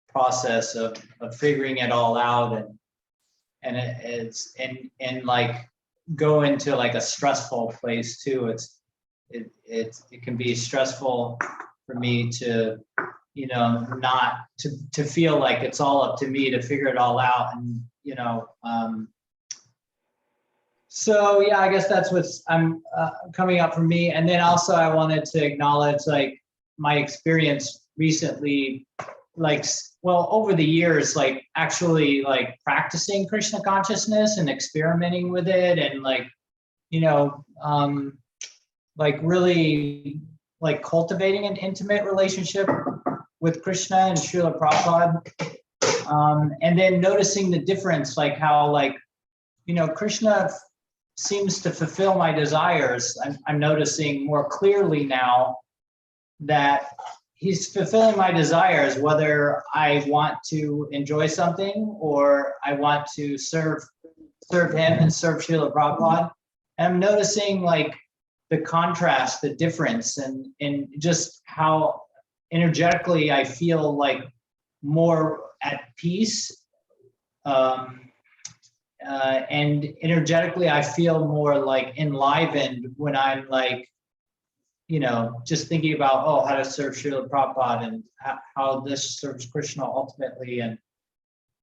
process of figuring it all out. And it's like go into like a stressful place too. It can be stressful for me to, you know, not to feel like it's all up to me to figure it all out. And, you know, so yeah, I guess that's what's coming up for me. And then also I wanted to acknowledge like my experience recently, like, well, over the years, like actually like practicing Krishna consciousness and experimenting with it, and like, you know, like really like cultivating an intimate relationship with Krishna and Srila Prabhupada. And then noticing the difference, like how like, you know, Krishna seems to fulfill my desires. I'm noticing more clearly now that he's fulfilling my desires, whether I want to enjoy something or I want to serve him and serve Srila Prabhupada. And I'm noticing like the contrast, the difference, and just how energetically I feel like more at peace. And energetically, I feel more like enlivened when I'm like, you know, just thinking about, oh, how to serve Srila Prabhupada and how this serves Krishna ultimately. And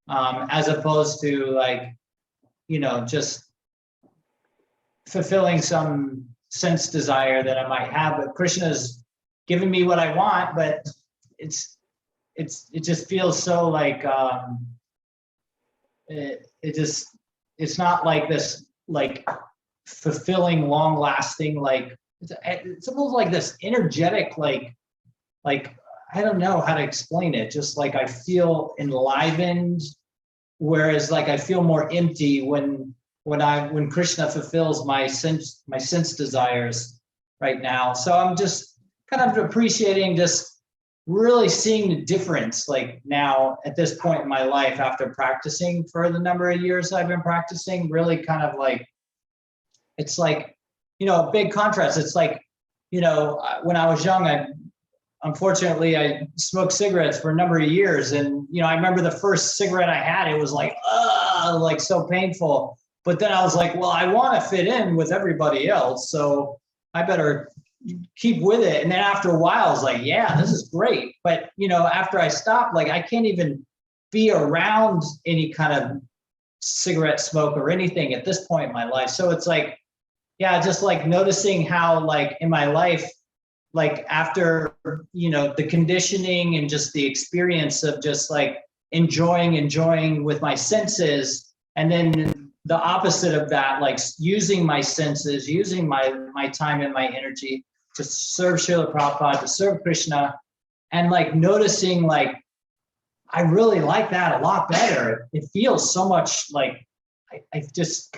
as opposed to like, you know, just fulfilling some sense desire that I might have, but Krishna's giving me what I want, but it just feels so like, it's not like this, like fulfilling, long lasting, like, it's almost like this energetic, like, I don't know how to explain it. Just like I feel enlivened, whereas like I feel more empty when Krishna fulfills my sense desires right now. So I'm just kind of appreciating, just really seeing the difference, like now at this point in my life, after practicing for the number of years I've been practicing, really kind of like, it's like, you know, a big contrast. It's like, you know, when I was young, unfortunately, I smoked cigarettes for a number of years. And, you know, I remember the first cigarette I had, it was like, like so painful. But then I was like, well, I want to fit in with everybody else, so I better keep with it. And then after a while, I was like, yeah, this is great. But, you know, after I stopped, like, I can't even be around any kind of cigarette smoke or anything at this point in my life. So it's like, yeah, just like noticing how like in my life, like after, you know, the conditioning and just the experience of just like enjoying with my senses, and then the opposite of that, like using my senses, using my time and my energy to serve Srila Prabhupada, to serve Krishna, and like noticing like, I really like that a lot better. It feels so much like, it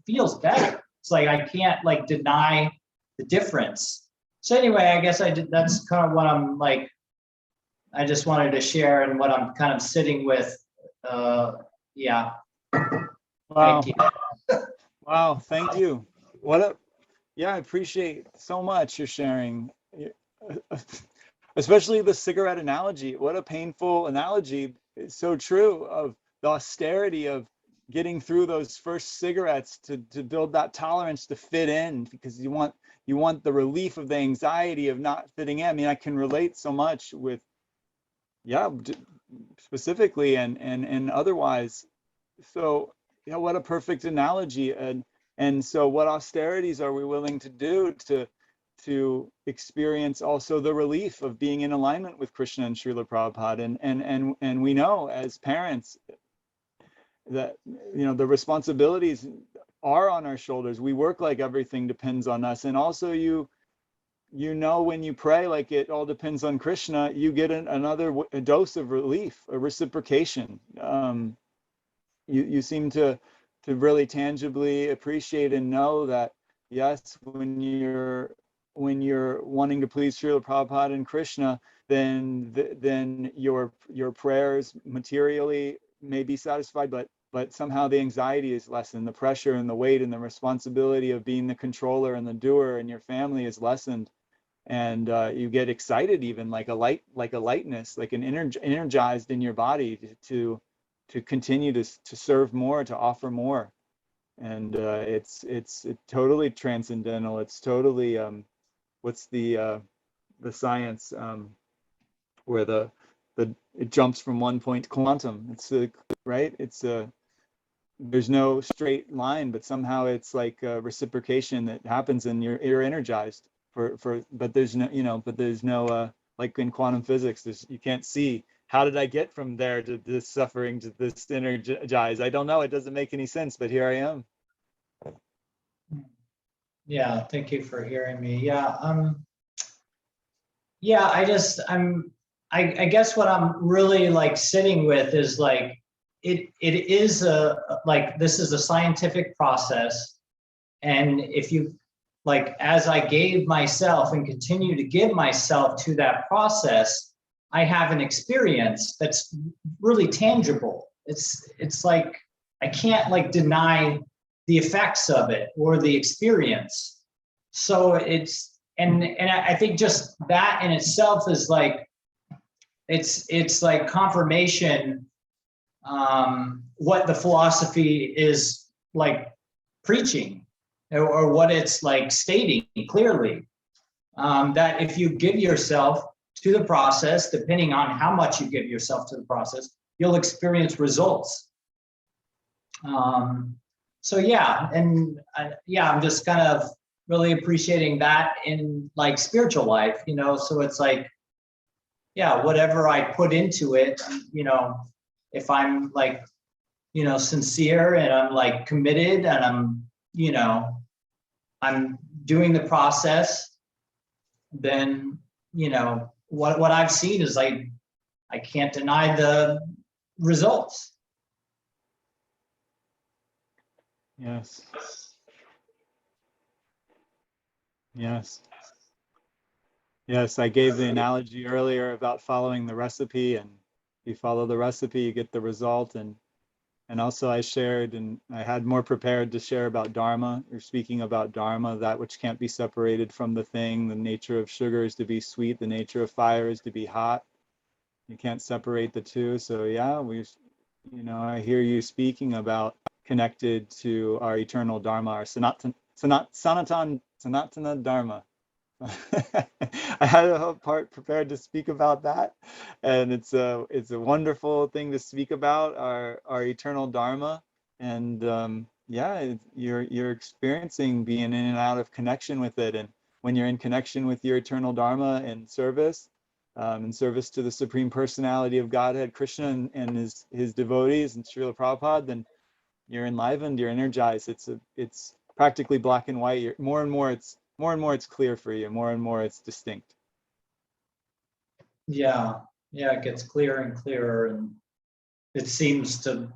feels better. It's like, I can't like deny the difference. So anyway, I guess that's kind of what I'm like, I just wanted to share and what I'm kind of sitting with. Yeah. Wow. Thank you. Wow, thank you. Yeah, I appreciate so much your sharing, especially the cigarette analogy. What a painful analogy. It's so true, of the austerity of getting through those first cigarettes to build that tolerance to fit in, because you want the relief of the anxiety of not fitting in. I mean, I can relate so much with, yeah, specifically and otherwise. So, yeah, what a perfect analogy. And so what austerities are we willing to do to experience also the relief of being in alignment with Krishna and Srila Prabhupada? And we know as parents that, you know, the responsibilities are on our shoulders. We work like everything depends on us. And also you know, when you pray like it all depends on Krishna, you get another dose of relief, a reciprocation. You seem to really tangibly appreciate and know that, yes, when you're wanting to please Srila Prabhupada and Krishna, then your prayers materially may be satisfied, but somehow the anxiety is lessened, the pressure and the weight and the responsibility of being the controller and the doer in your family is lessened, and you get excited, even like a lightness, like an energized in your body to continue to serve more, to offer more. it's totally transcendental. It's totally what's the science where the it jumps from one point to quantum. It's right. It's there's no straight line, but somehow it's like a reciprocation that happens, and you're energized but there's no like in quantum physics, you can't see how did I get from there to this suffering to this energized. I don't know. It doesn't make any sense, but here I am. Yeah, thank you for hearing me. Yeah, I guess what I'm really like sitting with is like it is like this is a scientific process, and if you like, as I gave myself and continue to give myself to that process, I have an experience that's really tangible. It's like I can't like deny the effects of it or the experience. So and I think just that in itself is like it's like confirmation what the philosophy is like preaching, or what it's like stating clearly, that if you give yourself to the process, depending on how much you give yourself to the process, you'll experience results. So yeah, and I'm just kind of really appreciating that in like spiritual life, so it's like, yeah, whatever I put into it, if I'm like, sincere and I'm like committed and I'm doing the process, then, what I've seen is I can't deny the results. Yes. Yes. Yes, I gave the analogy earlier about following the recipe, and you follow the recipe, you get the result. And also I shared, and I had more prepared to share about Dharma. You're speaking about Dharma, that which can't be separated from the thing. The nature of sugar is to be sweet. The nature of fire is to be hot. You can't separate the two. So yeah, I hear you speaking about connected to our eternal Dharma, our Sanatana Dharma. I had a whole part prepared to speak about that, and it's a wonderful thing to speak about our eternal Dharma, and you're experiencing being in and out of connection with it, and when you're in connection with your eternal Dharma and service to the Supreme Personality of Godhead, Krishna, and his devotees and Srila Prabhupada, then you're enlivened, you're energized. It's practically black and white. More and more it's clear for you. More and more it's distinct. Yeah, it gets clearer and clearer, and it seems to,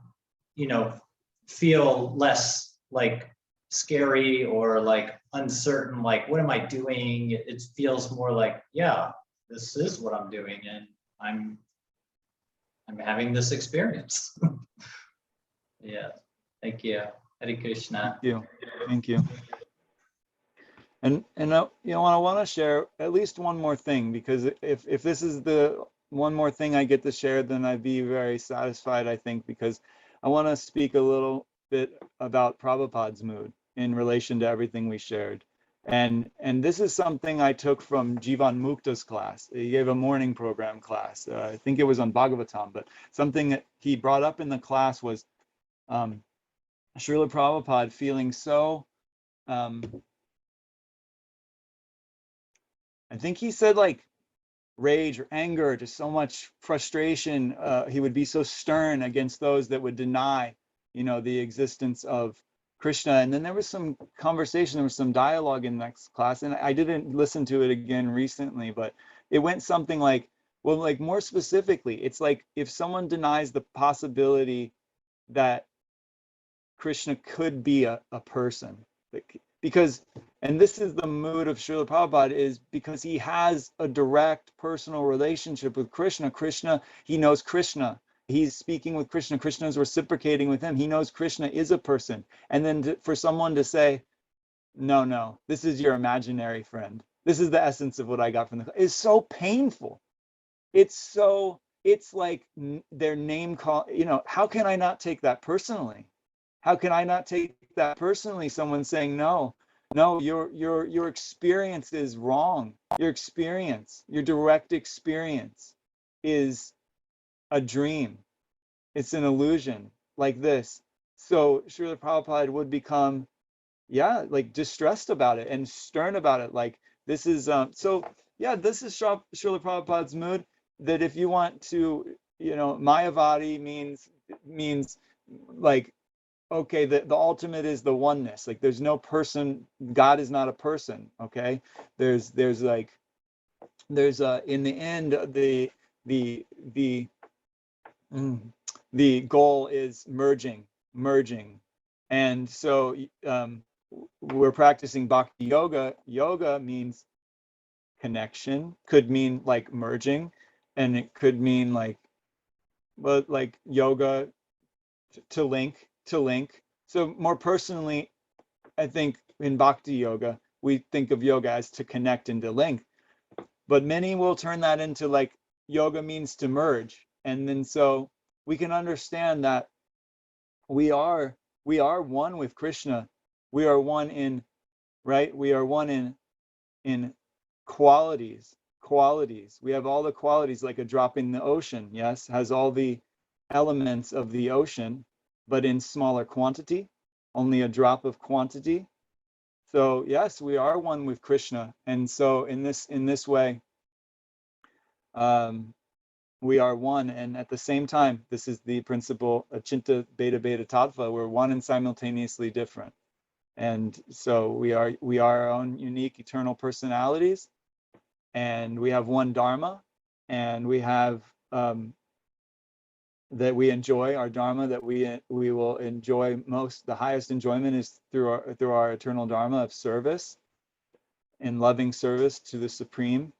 feel less like scary or like uncertain, like what am I doing? It feels more like, yeah, this is what I'm doing, and I'm having this experience. Yeah, thank you. Hare Krishna. Thank you. And I want to share at least one more thing, because if this is the one more thing I get to share, then I'd be very satisfied, I think, because I want to speak a little bit about Prabhupada's mood in relation to everything we shared. And this is something I took from Jivan Mukta's class. He gave a morning program class. I think it was on Bhagavatam, but something that he brought up in the class was Srila Prabhupada feeling so I think he said like rage or anger, just so much frustration. He would be so stern against those that would deny, the existence of Krishna. And then there was some conversation, there was some dialogue in that class, and I didn't listen to it again recently, but it went something like, well, like more specifically, it's like if someone denies the possibility that Krishna could be a person, because, and this is the mood of Srila Prabhupada, is because he has a direct personal relationship with Krishna. He knows Krishna. He's speaking with Krishna. Krishna is reciprocating with him. He knows Krishna is a person. And then for someone to say, no, this is your imaginary friend. This is the essence of what I got from the class, is so painful. It's like their name call, how can I not take that personally? how can I not take that personally? Someone saying, no, your experience is wrong. Your experience, your direct experience is a dream. It's an illusion, like this. So Srila Prabhupada would become, yeah, like distressed about it and stern about it. Like this is, so yeah, this is Srila Prabhupada's mood, that if you want to, Mayavadi means like, okay, the ultimate is the oneness. Like there's no person, God is not a person, okay? There's in the end, the goal is merging. And so we're practicing bhakti yoga. Yoga means connection, could mean like merging, and it could mean like, well, like yoga to link. So more personally, I think in bhakti yoga, we think of yoga as to connect and to link, but many will turn that into like yoga means to merge. And then so we can understand that we are one with Krishna. We are one in, right? We are one in qualities. We have all the qualities, like a drop in the ocean, yes, has all the elements of the ocean, but in smaller quantity, only a drop of quantity. So yes, we are one with Krishna. And so in this way, we are one. And at the same time, this is the principle, Achinta Beta Beta Tattva, we're one and simultaneously different. And so we are our own unique eternal personalities, and we have one Dharma, and we have that we enjoy our Dharma, that we will enjoy most. The highest enjoyment is through our eternal Dharma of service, in loving service to the Supreme,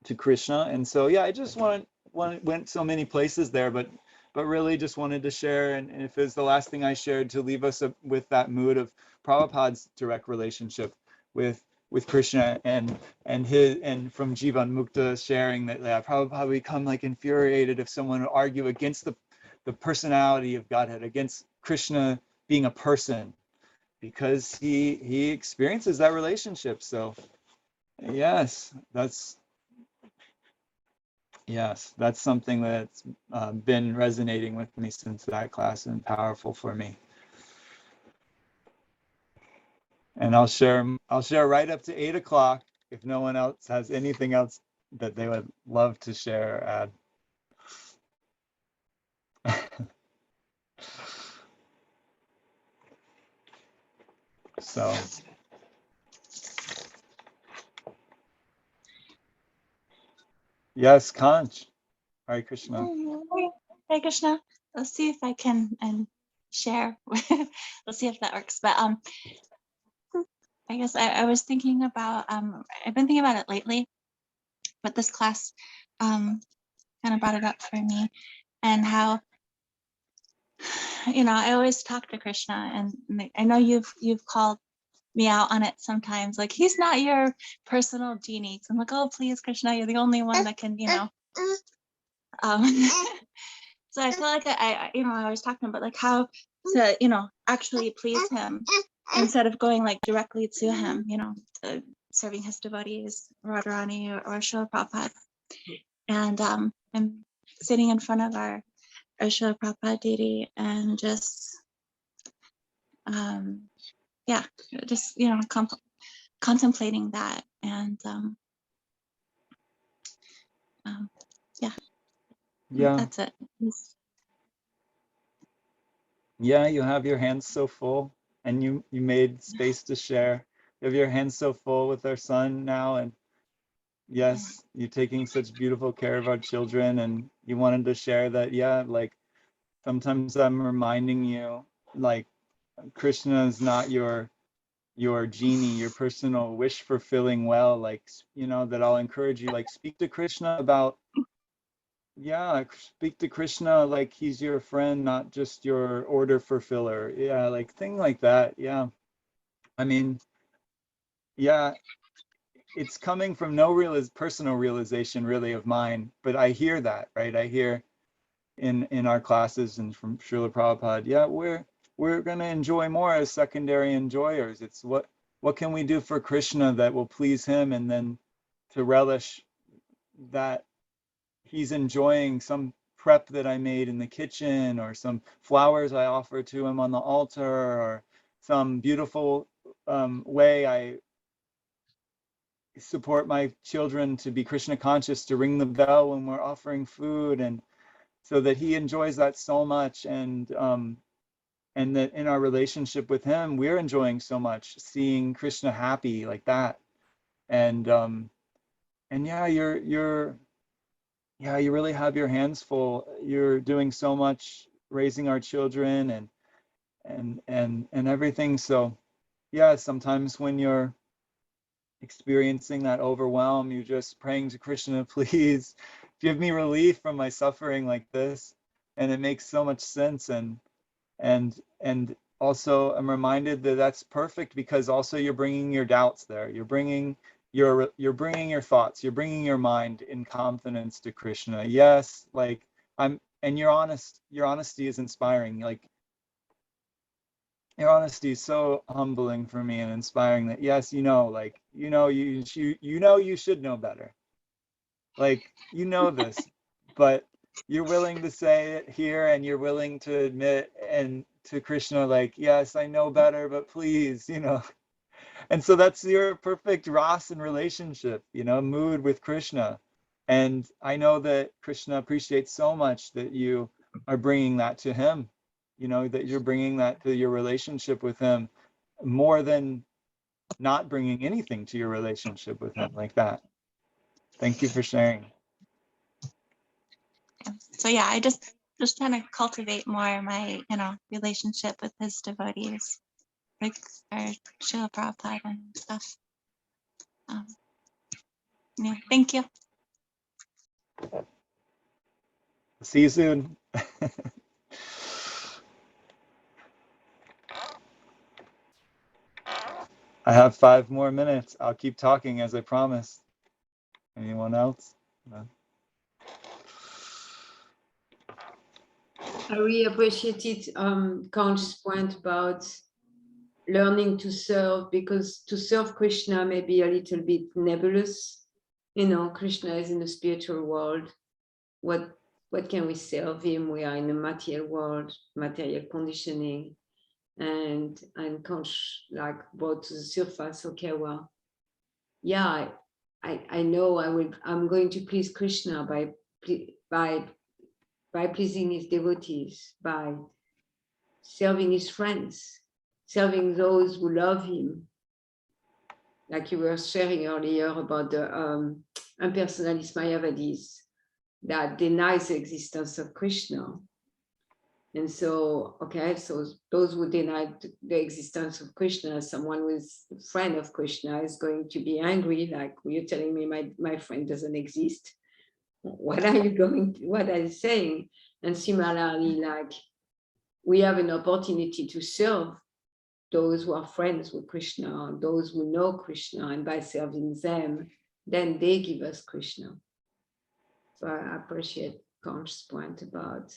to Krishna. And so yeah, I just went so many places there, but really just wanted to share, and if it's the last thing I shared, to leave us with that mood of Prabhupada's direct relationship with Krishna, and from Jivan Mukta sharing that Prabhupada would become like infuriated if someone would argue against the personality of Godhead, against Krishna being a person, because he experiences that relationship. So yes, that's something that's been resonating with me since that class, and powerful for me. And I'll share right up to 8 o'clock if no one else has anything else that they would love to share or add. So yes, Kanch. Hare Krishna. Hare Krishna. Let's see if I can share. We'll see if that works. But I guess I was thinking about I've been thinking about it lately, but this class kind of brought it up for me, and how I always talk to Krishna, and I know you've called me out on it sometimes, like he's not your personal genie. So I'm like, oh please Krishna, you're the only one that can so I feel like I was talking about like how to actually please him, instead of going like directly to him, to serving his devotees, Radharani or Srila Prabhupada. And I'm sitting in front of our Srila Prabhupada deity, and just contemplating that, and that's it. Yeah, you have your hands so full, and you made space to share. You have your hands so full with our son now, and yes, you're taking such beautiful care of our children, and you wanted to share that. Yeah, like sometimes I'm reminding you, like Krishna is not your genie, your personal wish fulfilling well, like that I'll encourage you, like speak to Krishna about, speak to Krishna like he's your friend, not just your order fulfiller. Yeah, like thing like that. Yeah. I mean, yeah, it's coming from no personal realization really of mine, but I hear that, right? I hear in our classes and from Srila Prabhupada, we're going to enjoy more as secondary enjoyers. It's what can we do for Krishna that will please him, and then to relish that he's enjoying some prep that I made in the kitchen, or some flowers I offer to him on the altar, or some beautiful way I support my children to be Krishna conscious, to ring the bell when we're offering food, and so that he enjoys that so much, and that in our relationship with him, we're enjoying so much, seeing Krishna happy like that. And yeah, you really have your hands full. You're doing so much, raising our children and everything. So yeah, sometimes when you're experiencing that overwhelm, you're just praying to Krishna, please give me relief from my suffering like this. And it makes so much sense. And also I'm reminded that that's perfect, because also you're bringing your doubts there. You're bringing your thoughts, you're bringing your mind in confidence to Krishna. Yes, like and your honesty is inspiring. Like, your honesty is so humbling for me and inspiring, that yes, you should know better. Like, this, but you're willing to say it here, and you're willing to admit and to Krishna, like, yes, I know better, but please, And so that's your perfect ras in relationship, mood with Krishna. And I know that Krishna appreciates so much that you are bringing that to him, that you're bringing that to your relationship with him, more than not bringing anything to your relationship with him like that. Thank you for sharing. So yeah, I just trying to cultivate more my, relationship with his devotees, like our Srila Prabhupada and stuff. Yeah, thank you. See you soon. I have 5 more minutes. I'll keep talking as I promised. Anyone else? No. I really appreciated Kanch's point about learning to serve, because to serve Krishna may be a little bit nebulous. Krishna is in the spiritual world. What can we serve him? We are in the material world, material conditioning. And Kanch brought to the surface, okay, well, yeah, I know I'm going to please Krishna by pleasing his devotees, by serving his friends, serving those who love him. Like you were sharing earlier about the impersonalist Mayavadis that denies the existence of Krishna. And so, okay, so those who deny the existence of Krishna, someone who is a friend of Krishna is going to be angry, like, you're telling me my friend doesn't exist. What are you saying? And similarly, like, we have an opportunity to serve those who are friends with Krishna, those who know Krishna, and by serving them, then they give us Krishna. So I appreciate Kanch's point about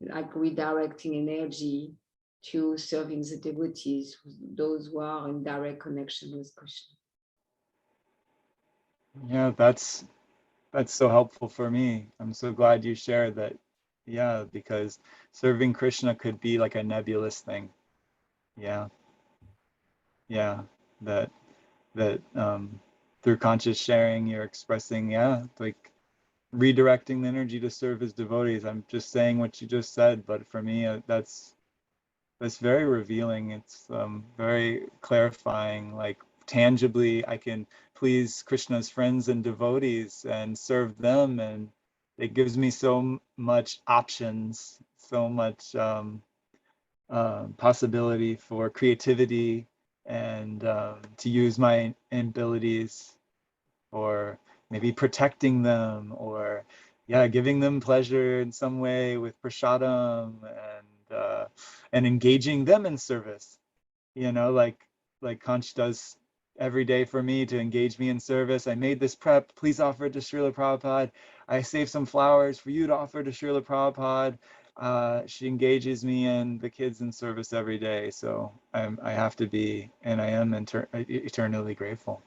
redirecting energy to serving the devotees, those who are in direct connection with Krishna. Yeah, that's so helpful for me. I'm so glad you shared that. Yeah, because serving Krishna could be like a nebulous thing. Yeah, that through conscious sharing, you're expressing, like redirecting the energy to serve his devotees. I'm just saying what you just said, but for me, that's very revealing. It's very clarifying. Like, tangibly, I can please Krishna's friends and devotees and serve them, and it gives me so much options, so much possibility for creativity, and to use my abilities, or maybe protecting them, or giving them pleasure in some way with prasadam, and engaging them in service, like Kanch does every day for me, to engage me in service. I made this prep, please offer it to Srila Prabhupada. I saved some flowers for you to offer to Srila Prabhupada. she engages me in the kids in service every day. So I have to be, and I am eternally grateful.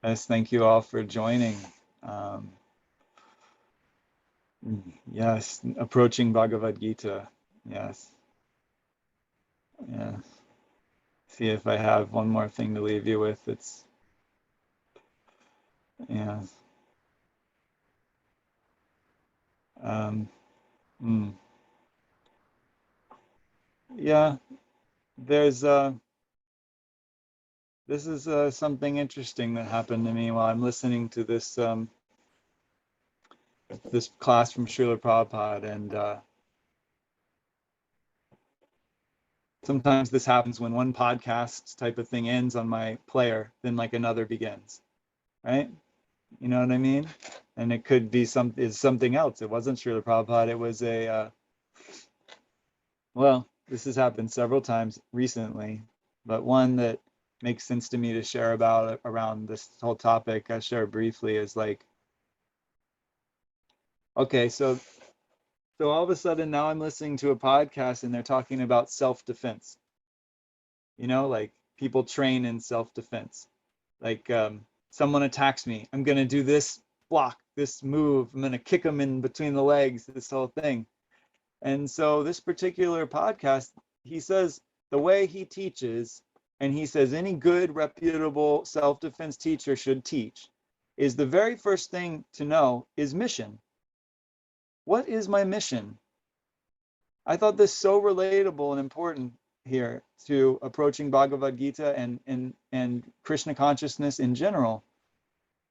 Yes, thank you all for joining. Yes, approaching Bhagavad Gita. Yes. Yeah. See if I have one more thing to leave you with. It's, yeah. Yeah, there's this is something interesting that happened to me while I'm listening to this this class from Srila Prabhupada, and sometimes this happens when one podcast type of thing ends on my player, then like another begins, right? You know what I mean? And it could be something else. It wasn't Srila Prabhupada. It was a well, this has happened several times recently, but one that makes sense to me to share about around this whole topic, I share briefly, is like, okay, so all of a sudden now I'm listening to a podcast and they're talking about self-defense. You know, like people train in self-defense. Like someone attacks me, I'm gonna do this block, this move, I'm gonna kick them in between the legs, this whole thing. And so this particular podcast, he says the way he teaches, and he says any good, reputable self-defense teacher should teach, is the very first thing to know is mission. What is my mission? I thought this so relatable and important here to approaching Bhagavad Gita and Krishna consciousness in general.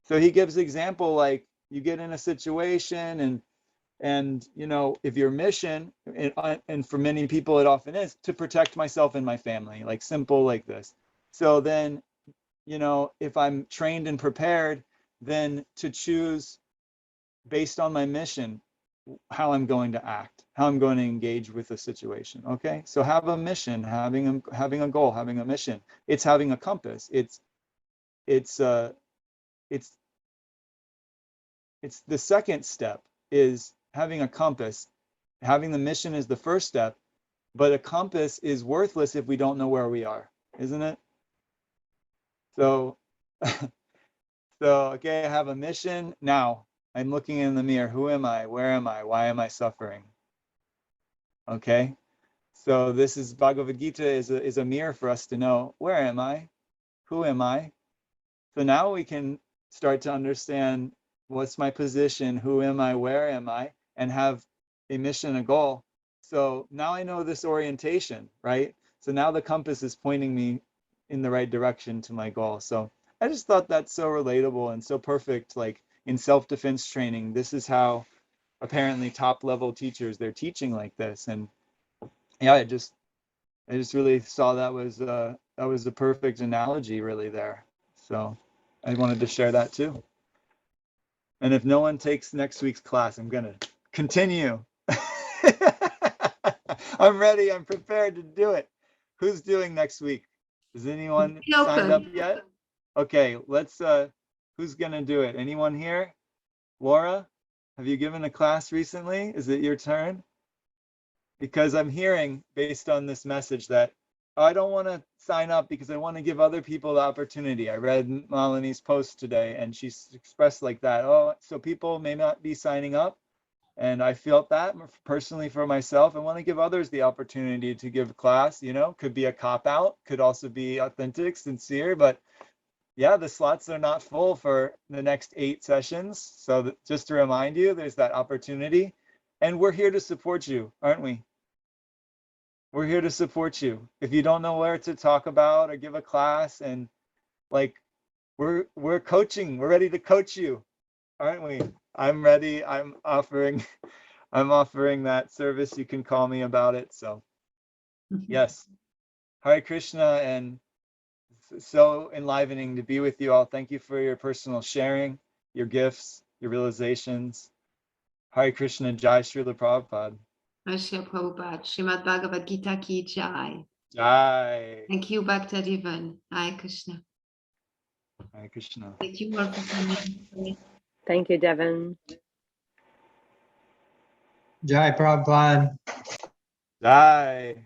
So he gives example, like you get in a situation and you know, if your mission, and for many people it often is, to protect myself and my family, like simple like this. So then, you know, if I'm trained and prepared, then to choose based on my mission how I'm going to act, how I'm going to engage with the situation. Okay, so have a mission, having a goal, having a mission. It's having a compass. It's the second step is having a compass. Having the mission is the first step, but a compass is worthless if we don't know where we are, isn't it? So, okay, I have a mission. Now I'm looking in the mirror. Who am I? Where am I? Why am I suffering? Okay, so this is Bhagavad Gita is a mirror for us to know, where am I? Who am I? So now we can start to understand what's my position, who am I, where am I, and have a mission, a goal. So now I know this orientation, right? So now the compass is pointing me in the right direction to my goal. So I just thought that's so relatable and so perfect. Like in self-defense training, this is how apparently top level teachers, they're teaching like this. And yeah, I just really saw that was the perfect analogy really there. So I wanted to share that too. And if no one takes next week's class, I'm gonna continue. I'm ready. I'm prepared to do it. Who's doing next week? Is anyone signed up yet? Okay, let's. Who's gonna do it? Anyone here? Laura, have you given a class recently? Is it your turn? Because I'm hearing, based on this message, that I don't want to sign up because I want to give other people the opportunity. I read Malini's post today and she expressed like that. Oh, so people may not be signing up. And I felt that personally for myself. I want to give others the opportunity to give class, you know, could be a cop out, could also be authentic, sincere, but yeah, the slots are not full for the next 8 sessions. So just to remind you, there's that opportunity and we're here to support you, aren't we? We're here to support you. If you don't know where to talk about or give a class, and like we're coaching, we're ready to coach you, aren't we? I'm ready. I'm offering that service. You can call me about it. So yes, Hare Krishna, and so enlivening to be with you all. Thank you for your personal sharing, your gifts, your realizations. Hare Krishna, Jai Srila Prabhupada. Srila Prabhupada, Srimad Bhagavad Gita ki jai. Jai. Thank you, Bhakta Devon. Hare Krishna. Hare Krishna. Thank you all for coming. Thank you, Devon. Jai Prabhupada. Jai.